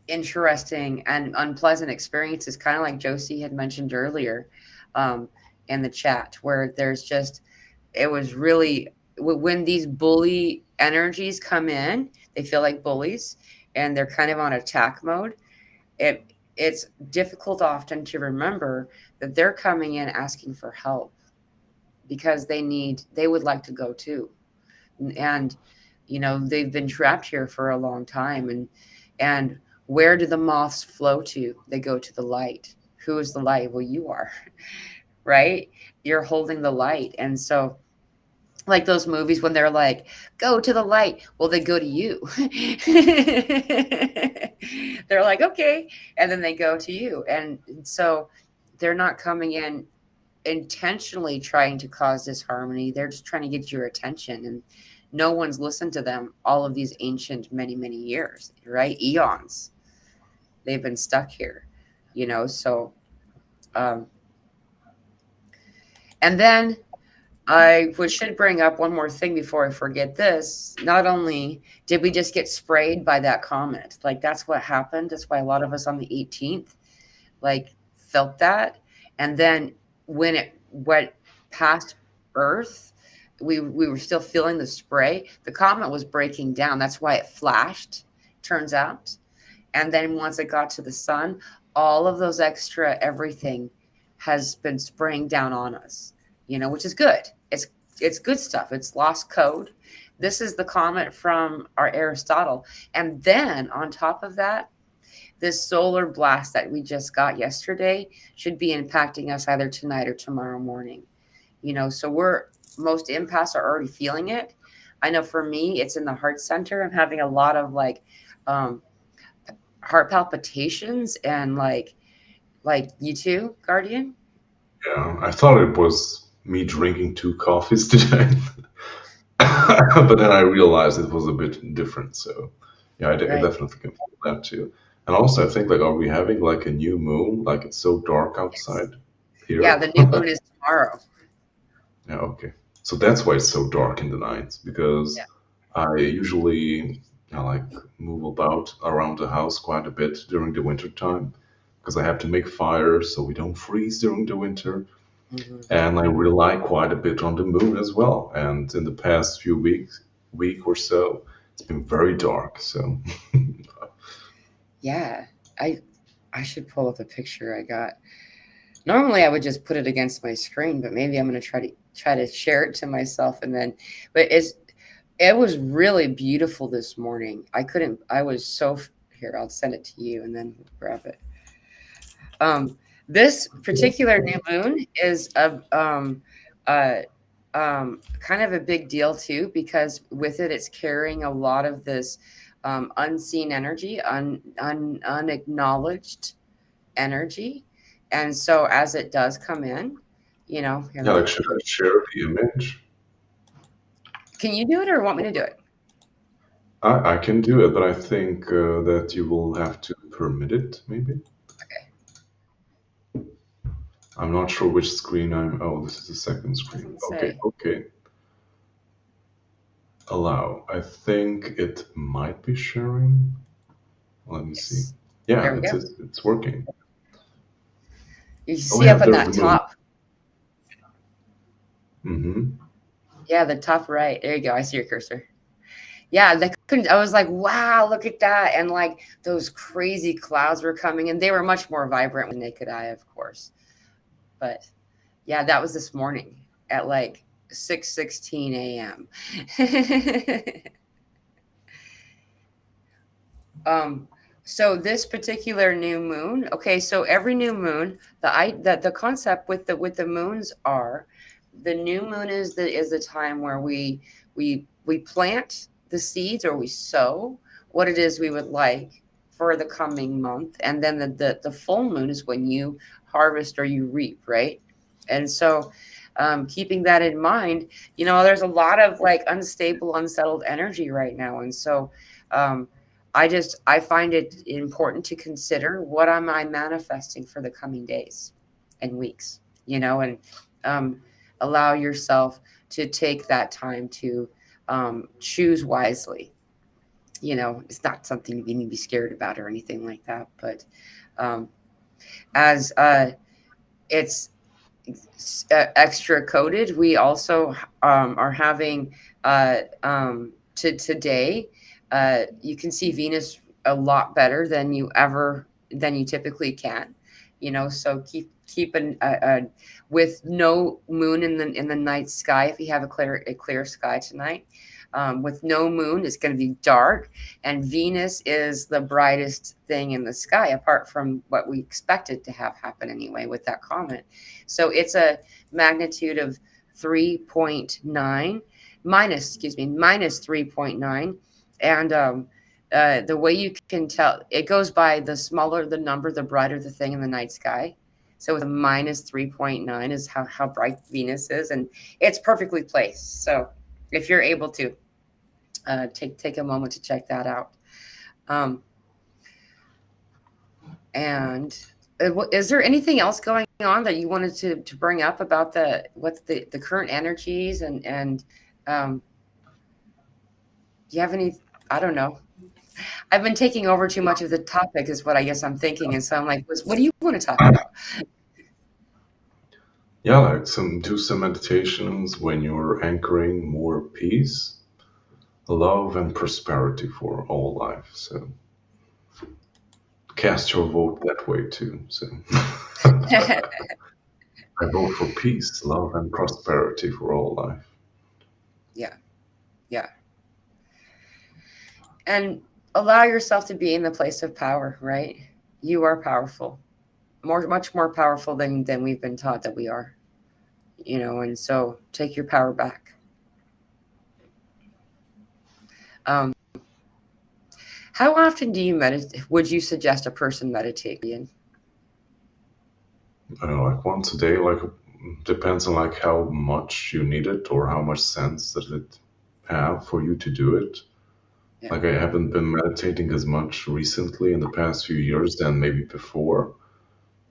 interesting and unpleasant experiences, kind of like Josie had mentioned earlier, um, in the chat, where it was really, when these bully energies come in, they feel like bullies and they're kind of on attack mode. It's difficult often to remember that they're coming in asking for help, because they would like to go too. And they've been trapped here for a long time, and where do the moths flow to? They go to the light. Who is the light? Well, you are. Right? You're holding the light. And so, like those movies when they're like, go to the light, well, they go to you. They're like, okay, and then they go to you. And so they're not coming in intentionally trying to cause disharmony. They're just trying to get your attention, and no one's listened to them all of these ancient many years, right? Eons they've been stuck here, so um and then should bring up one more thing before I forget this. Not only did we just get sprayed by that comet, like that's what happened. That's why a lot of us on the 18th like felt that. And then when it went past Earth, we were still feeling the spray. The comet was breaking down. That's why it flashed, turns out. And then once it got to the sun, all of those extra everything has been spraying down on us, which is good. It's good stuff. It's lost code. This is the comet from our Aristotle. And then on top of that, this solar blast that we just got yesterday should be impacting us either tonight or tomorrow morning. So most empaths are already feeling it. I know for me, it's in the heart center. I'm having a lot of like um, heart palpitations, and like you too, Guardian. Yeah, I thought it was me drinking two coffees today, but then I realized it was a bit different. So yeah, I Right. definitely can feel that too. And also, I think like, are we having like a new moon? Like it's so dark Yes. outside Yeah, here. the new moon is tomorrow. Yeah, okay. So that's why it's so dark in the night, Yeah. because I usually like move about around the house quite a bit during the winter time, because I have to make fires so we don't freeze during the winter. Hmm. And I rely quite a bit on the moon as well. And in the past few week or so, it's been very dark. So Yeah. I I should pull up a picture I got. Normally, I would just put it against my screen, but maybe I'm gonna try to share it to myself and then. But it was really beautiful this morning. I couldn't. I was so here. I'll send it to you and then grab it. Um, this particular new moon is uh, kind of a big deal too, because with it, it's carrying a lot of this unseen energy, unacknowledged energy. And so as it does come in, here, Yeah, let like me, should I share the image? can you do it or want me to do it? I can do it, but I think that you will have to permit it, maybe. Okay, I'm not sure which screen I'm. Oh, this is the second screen. doesn't Okay, say. okay. Allow. I think it might be sharing. Let me see. Yes. There Yeah, we go. it's working. You Oh see yeah, up in there's the that moon. top, Mm-hmm. yeah, the top right. There you go. I see your cursor. Yeah, I was like, wow, look at that. And like those crazy clouds were coming and they were much more vibrant with the naked eye, of course. But yeah, that was this morning at like 6:16 a.m. um so this particular new moon, okay, so every new moon, the concept with the moons are the new moon is the time where we plant the seeds or we sow what it is we would like for the coming month, and then the full moon is when you harvest or you reap, right? And so keeping that in mind, there's a lot of like unstable, unsettled energy right now, and so um, I find it important to consider what am I manifesting for the coming days and weeks, and um, allow yourself to take that time to choose wisely. It's not something you need to be scared about or anything like that, but um, as it's extra coded, we also are having today. You can see Venus a lot better than you typically can. So keep with no moon in the night sky. If you have a clear sky tonight, with no moon, it's going to be dark, and Venus is the brightest thing in the sky, apart from what we expected to have happen anyway with that comet. So it's a magnitude of 3.9 minus 3.9. And the way you can tell, it goes by the smaller the number, the brighter the thing in the night sky. So with a minus 3.9 is how bright Venus is. And it's perfectly placed. So if you're able to, take a moment to check that out. Um, and is there anything else going on that you wanted to bring up about the current energies and um, do you have any? I don't know. I've been taking over too much of the topic, is what I guess I'm thinking, and so I'm like, what do you want to talk about? Yeah, like do some meditations when you're anchoring more peace, love, and prosperity for all life. So cast your vote that way too. So I vote for peace, love, and prosperity for all life. Yeah, yeah, and allow yourself to be in the place of power. Right, you are powerful, much more powerful than we've been taught that we are. And so take your power back. Um, how often do you meditate? Would you suggest a person meditate? Ian? Like once a day, like depends on like how much you need it or how much sense that it have for you to do it. Yeah, Like I haven't been meditating as much recently in the past few years than maybe before.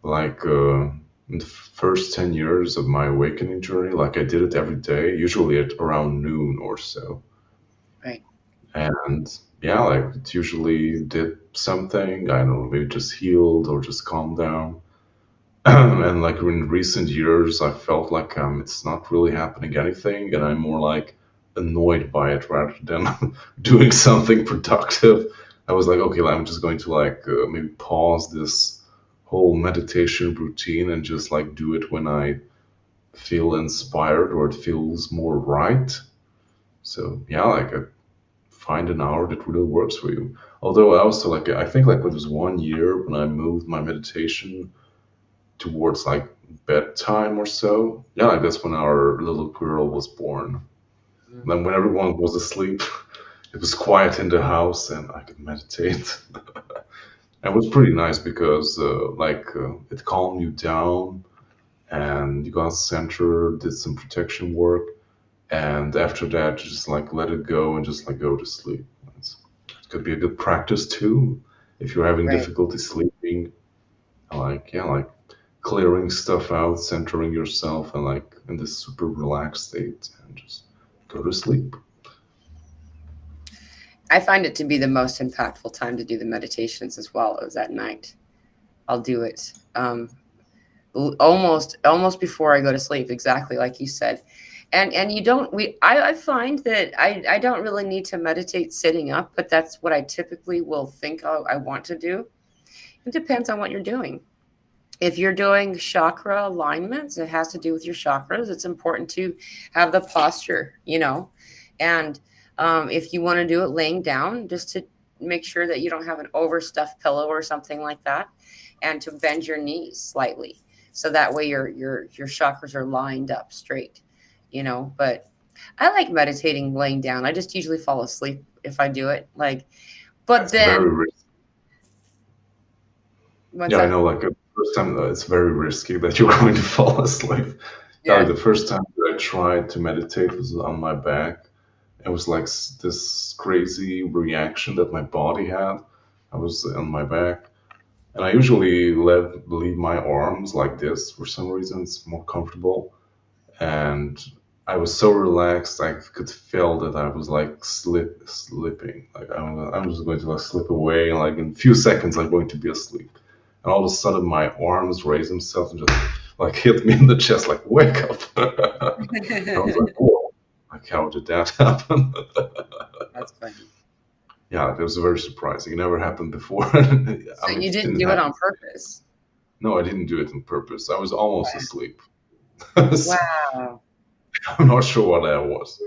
Like in the first 10 years of my awakening journey, like I did it every day, usually at around noon or so. right. And yeah, like it usually did something, I don't know, maybe just healed or just calmed down. And like in recent years, I felt like it's not really happening anything, and I'm more like annoyed by it rather than doing something productive. I was like, okay, I'm just going to like maybe pause this whole meditation routine and just like do it when I feel inspired or it feels more right. So yeah, like find an hour that really works for you. Although I also like I think like it was 1 year when I moved my meditation towards like bedtime or so. Yeah, like that's when our little girl was born. And then when everyone was asleep, it was quiet in the house and I could meditate. It was pretty nice because it calmed you down and you got centered, did some protection work, and after that just like let it go and just like go to sleep. It's, it could be a good practice too if you're having Right. difficulty sleeping. Like yeah, like clearing stuff out, centering yourself, and like in this super relaxed state, and just go to sleep. I find it to be the most impactful time to do the meditations as well as at night. I'll do it almost before I go to sleep, exactly like you said. And you don't we I find that I don't really need to meditate sitting up, but that's what I typically will think I want to do. It depends on what you're doing. If you're doing chakra alignments, it has to do with your chakras. It's important to have the posture, and if you want to do it laying down, just to make sure that you don't have an overstuffed pillow or something like that, and to bend your knees slightly, so that way your chakras are lined up straight. But I like meditating laying down. I just usually fall asleep if I do it. But That's very then risky. what's Yeah, I that? know. Like the first time, it's very risky that you're going to fall asleep. Yeah, like Yeah. the first time that I tried to meditate was on my back. It was like this crazy reaction that my body had. I was on my back, and I usually leave my arms like this for some reason. It's more comfortable, and I was so relaxed I could feel that I was like slipping. Like I'm just going to like slip away, and like in a few seconds I'm going to be asleep. And all of a sudden my arms raised themselves and just like hit me in the chest, like wake up. I was like, whoa, like how did that happen? That's funny. Yeah, it was very surprising. It never happened before. So I mean, you it didn't didn't do it happen. on purpose. No, I didn't do it on purpose. I was almost asleep. So Wow. I'm not sure what that was,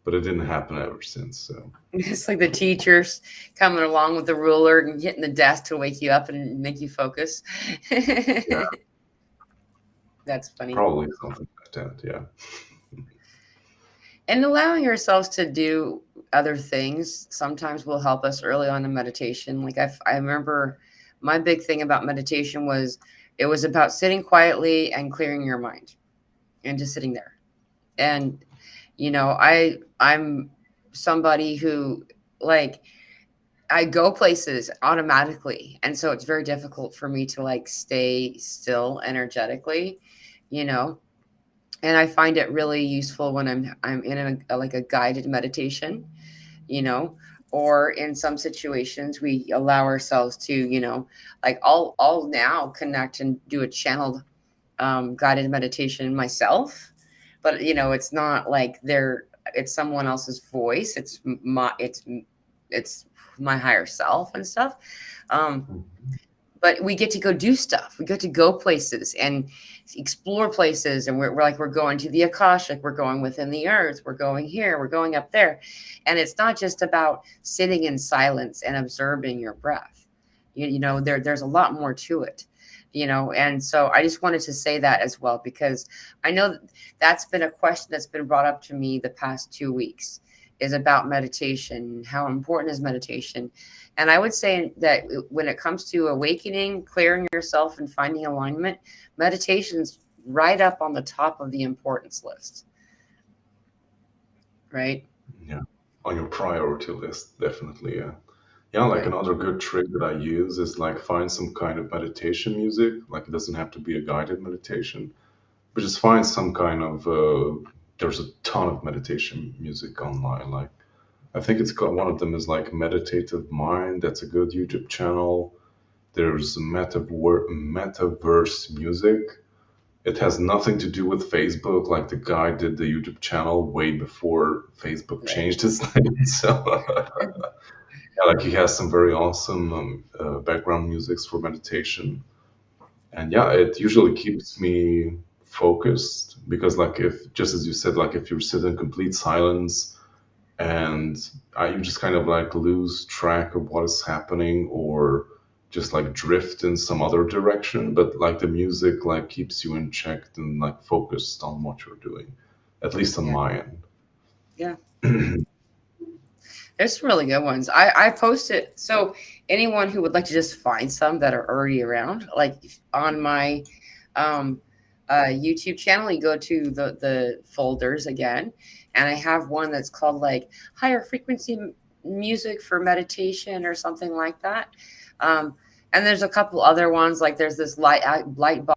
but it didn't happen ever since. So It's like the teachers coming along with the ruler and hitting the desk to wake you up and make you focus. yeah, That's funny. probably something like that. Yeah. And allowing ourselves to do other things sometimes will help us early on in meditation. Like I remember my big thing about meditation was it was about sitting quietly and clearing your mind and just sitting there. And I'm somebody who, like, I go places automatically, and so it's very difficult for me to like stay still energetically, you know. And I find it really useful when I'm in like a guided meditation, you know, or in some situations we allow ourselves to, like I'll now connect and do a channeled guided meditation myself, but it's not like it's someone else's voice. It's my higher self and stuff. Um, but we get to go do stuff. We get to go places and explore places, and we're going to the Akashic. We're going within the earth. We're going here. We're going up there, and it's not just about sitting in silence and observing your breath. There's a lot more to it. And so I just wanted to say that as well, because I know that's been a question that's been brought up to me the past 2 weeks, is about meditation. How important is meditation? And I would say that when it comes to awakening, clearing yourself, and finding alignment, meditation's right up on the top of the importance list, right? Yeah. On your priority list, definitely. Yeah. Yeah, like Right. another good trick that I use is like find some kind of meditation music. Like it doesn't have to be a guided meditation, but just find some kind of. There's a ton of meditation music online. Like I think it's got one of them is like Meditative Mind. That's a good YouTube channel. There's Metaverse Music. It has nothing to do with Facebook. Like the guy did the YouTube channel way before Facebook Right. changed his name. So Yeah, like he has some very awesome background musics for meditation. And yeah, it usually keeps me focused because, like, if just as you said, like if you're sitting in complete silence and you just kind of like lose track of what is happening or just like drift in some other direction, but like the music like keeps you in check and like focused on what you're doing, at least on Yeah. my end. Yeah. There's some really good ones. I posted, so anyone who would like to just find some that are already around, like on my um, YouTube channel, you go to the folders again, and I have one that's called like higher frequency music for meditation or something like that. Um, and there's a couple other ones, like there's this light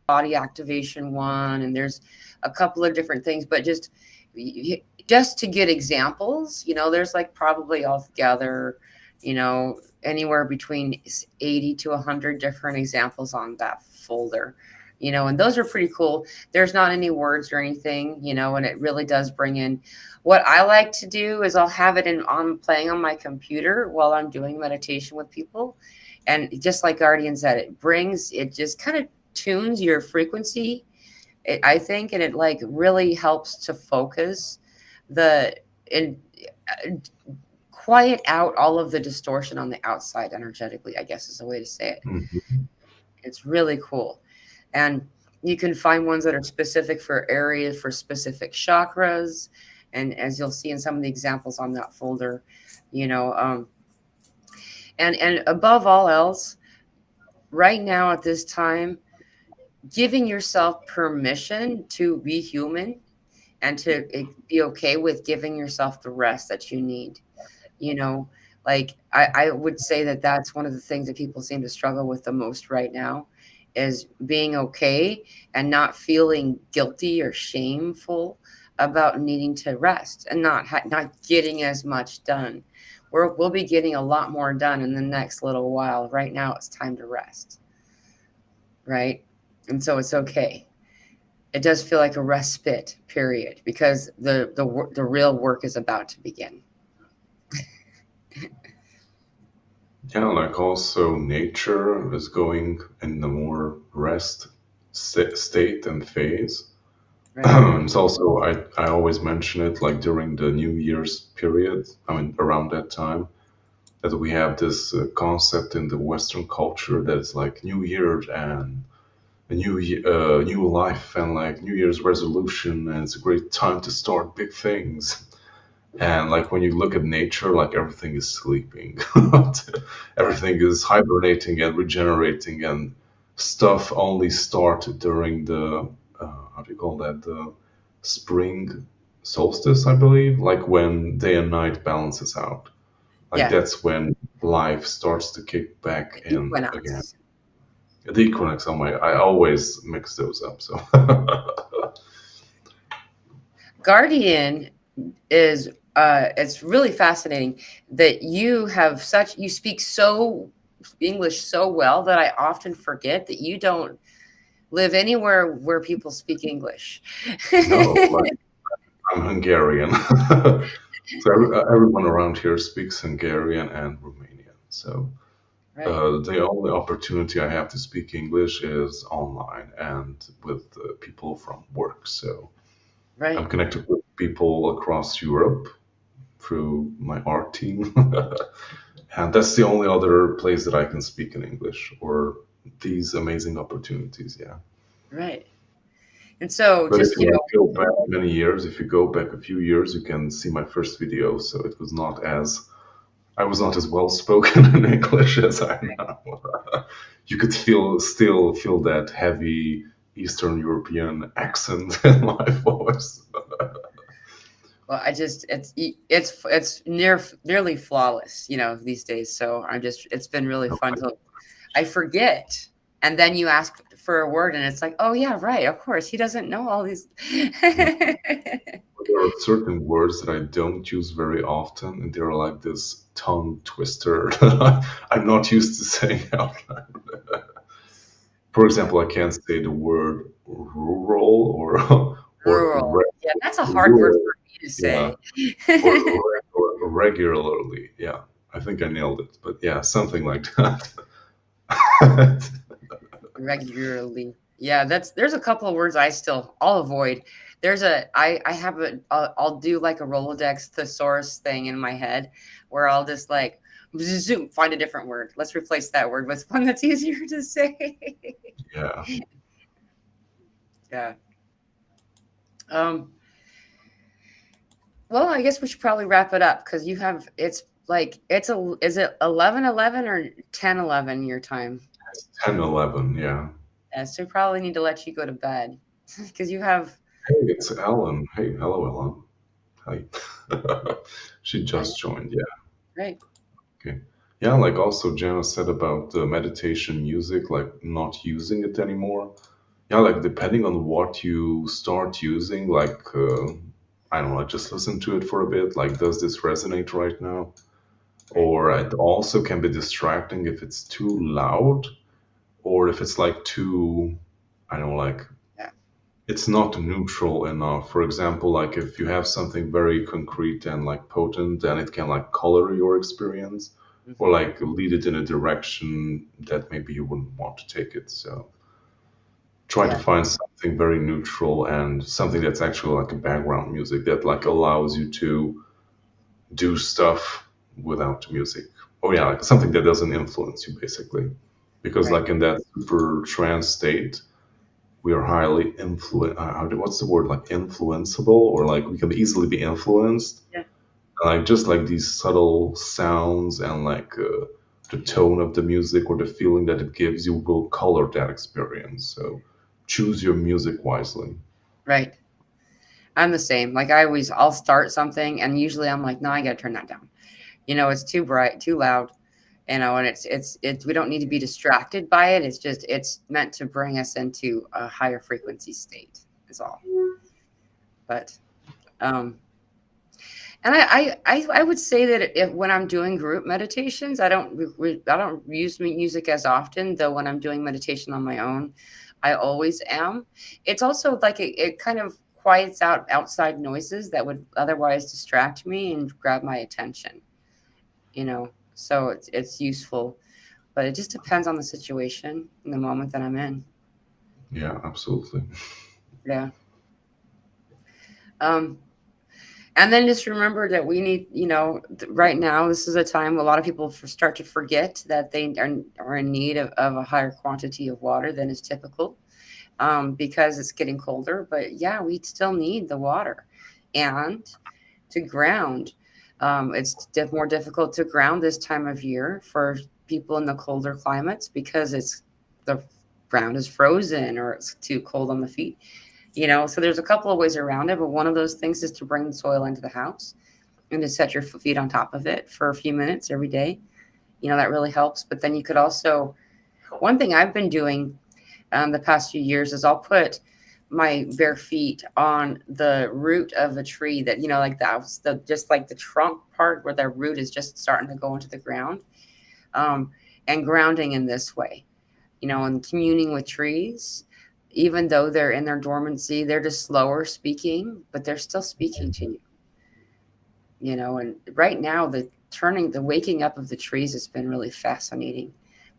body activation one, and there's a couple of different things, but just to get examples, there's like probably altogether, anywhere between 80 to 100 different examples on that folder, and those are pretty cool. There's not any words or anything, and it really does bring in what I like to do is I'll have it on playing on my computer while I'm doing meditation with people. And just like Guardian said, it just kind of tunes your frequency, I think, and it like really helps to focus the and uh, quiet out all of the distortion on the outside energetically, I guess is a way to say it. Mhm. It's really cool. And you can find ones that are specific for areas for specific chakras. And as you'll see in some of the examples on that folder, you know, um, and above all else, right now at this time, giving yourself permission to be human and to be okay with giving yourself the rest that you need. You know, like I would say that that's one of the things that people seem to struggle with the most right now is being okay and not feeling guilty or shameful about needing to rest and not getting as much done. We'll be getting a lot more done in the next little while. Right now, it's time to rest, right? And so it's okay. It does feel like a respite period because the real work is about to begin. Yeah, like also nature is going in the more rest state and phase. Right, It's also I always mention it like during the New Year's period. I mean, around that time that we have this concept in the Western culture that it's like New Year and new life and like New Year's resolution, and it's a great time to start big things. And like when you look at nature, like everything is sleeping, right. everything is hibernating and regenerating, and stuff only start during the how do you call that, the spring solstice, I believe, like when day and night balances out. Like Yeah, that's when life starts to kick back in again. equinox. The equinox, oh my, I always mix those up. So Guardian is it's really fascinating that you speak so English so well that I often forget that you don't live anywhere where people speak English. no, like I'm Hungarian. So everyone around here speaks Hungarian and Romanian. So Right, the only opportunity I have to speak English is online and with people from work. So I'm right, connected with people across Europe through my art team. And that's the only other place that I can speak in English or these amazing opportunities. Yeah. right. And so But if just, you like go back many years, if you go back a few years, you can see my first video. So it was not as I was not as well spoken in English as I am now. You could still feel that heavy Eastern European accent in my voice. well, it's nearly flawless, these days. So it's been really fun to I forget. And then you ask for a word and it's like, oh yeah, right, of course. He doesn't know all these. There are certain words that I don't use very often, and they're like this tongue twister that I'm not used to saying out loud. For Yeah. example, I can't say the word rural or or Rural. Yeah, that's a hard word rural, for me to yeah, say. or regularly, yeah. I think I nailed it, but yeah, something like that. Regularly. Yeah, there's a couple of words I'll avoid. I have I'll do like a Rolodex thesaurus thing in my head where I'll just like zoom, find a different word. Let's replace that word with one that's easier to say. Yeah. Yeah. Um, well, I guess we should probably wrap it up because you have it's like it's a is it 11:11 or 10:11 your time? 10:11. Yeah. Yeah, so we probably need to let you go to bed because you have Hey, it's Ellen. Hey, hello, Ellen. Hi. She I just joined. Yeah. right. Okay. Yeah, like also Jenna said about the meditation music, like not using it anymore. Yeah, like depending on what you start using, like I don't know, just listen to it for a bit. Like, does this resonate right now? Right. Or it also can be distracting if it's too loud, or if it's like too, I don't know, like Yeah. it's not neutral enough. For example, like if you have something very concrete and like potent, then it can like color your experience or Hmm. like lead it in a direction that maybe you wouldn't want to take it. So try to Yeah. find something very neutral and something that's actually like a background music that like allows you to do stuff without music. Oh yeah, like something that doesn't influence you basically. Because Right. like in that super trance state, we are highly what's the word, like influenceable, or like we can easily be influenced, Yeah. like just like these subtle sounds and like the tone of the music or the feeling that it gives you will color that experience. So choose your music wisely. Right. I'm the same. Like I'll start something and usually I'm like, no, I gotta turn that down. It's too bright, too loud, and it's we don't need to be distracted by it. It's meant to bring us into a higher frequency state is all. But um and I would say that if when I'm doing group meditations, I don't use music as often, though when I'm doing meditation on my own, I always am. It's also like it kind of quiets out outside noises that would otherwise distract me and grab my attention, So it's useful, but it just depends on the situation and the moment that I'm in. Yeah, absolutely. Yeah. Um And then just remember that we need, right now, this is a time a lot of people start to forget that they are in need of a higher quantity of water than is typical, because it's getting colder. But yeah, we still need the water. And to ground, it's more difficult to ground this time of year for people in the colder climates because the ground is frozen or it's too cold on the feet. So there's a couple of ways around it, but one of those things is to bring the soil into the house and to set your feet on top of it for a few minutes every day. That really helps. But then you could also, one thing I've been doing the past few years is I'll put my bare feet on the root of a tree that, like just like the trunk part where the root is just starting to go into the ground, um, and grounding in this way, and communing with trees. Even though they're in their dormancy, they're just slower speaking, but they're still speaking to you. And right now, the waking up of the trees has been really fascinating.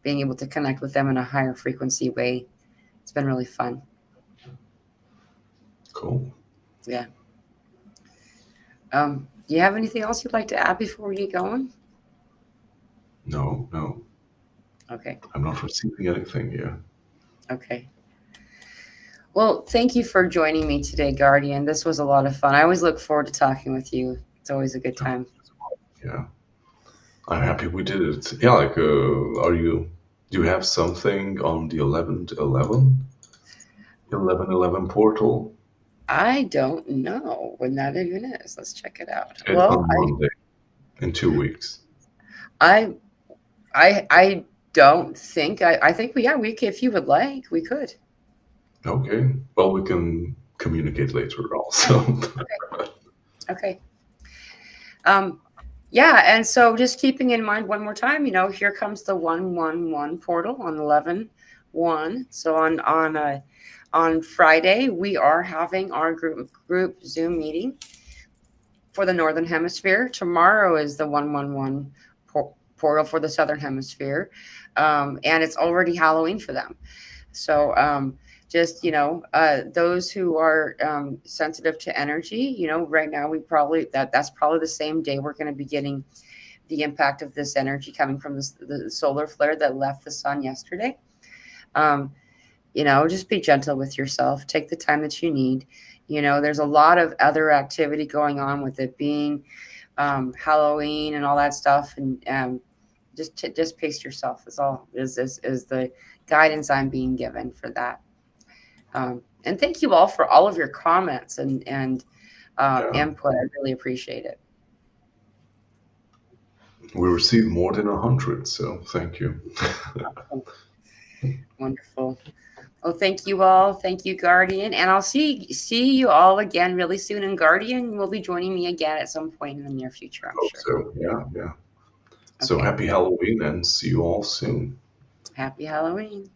Being able to connect with them in a higher frequency way, it's been really fun. Cool. Yeah. Do you have anything else you'd like to add before we get going? No, no, Okay. I'm not receiving anything here. Okay. Well, thank you for joining me today, Guardian. This was a lot of fun. I always look forward to talking with you. It's always a good time. Yeah, I'm happy we did it. Yeah, like do you have something on the 11/11 portal? I don't know when that even is. Let's check it out. It's Well, on Monday in 2 weeks. I, I don't think. I think we could, if you would like, we could. Okay. Well, we can communicate later Yeah. also. Okay. Um, yeah, and so just keeping in mind one more time, here comes the 111 portal on 11/1. So on Friday we are having our group Zoom meeting for the Northern Hemisphere. Tomorrow is the 111 portal for the Southern Hemisphere, and it's already Halloween for them. So just those who are sensitive to energy, right now that's probably the same day we're going to be getting the impact of this energy coming from the solar flare that left the sun yesterday. Um, just be gentle with yourself. Take the time that you need. There's a lot of other activity going on with it being Halloween and all that stuff, and just pace yourself. Is all is the guidance I'm being given for that. And thank you all for all of your comments and Yeah. input. I really appreciate it. We received more than 100, so thank you. Wonderful. Well, thank you all. Thank you, Guardian. And I'll see you all again really soon. And Guardian will be joining me again at some point in the near future, I'm Hope sure. so. Yeah. So Okay. happy Halloween and see you all soon. Happy Halloween.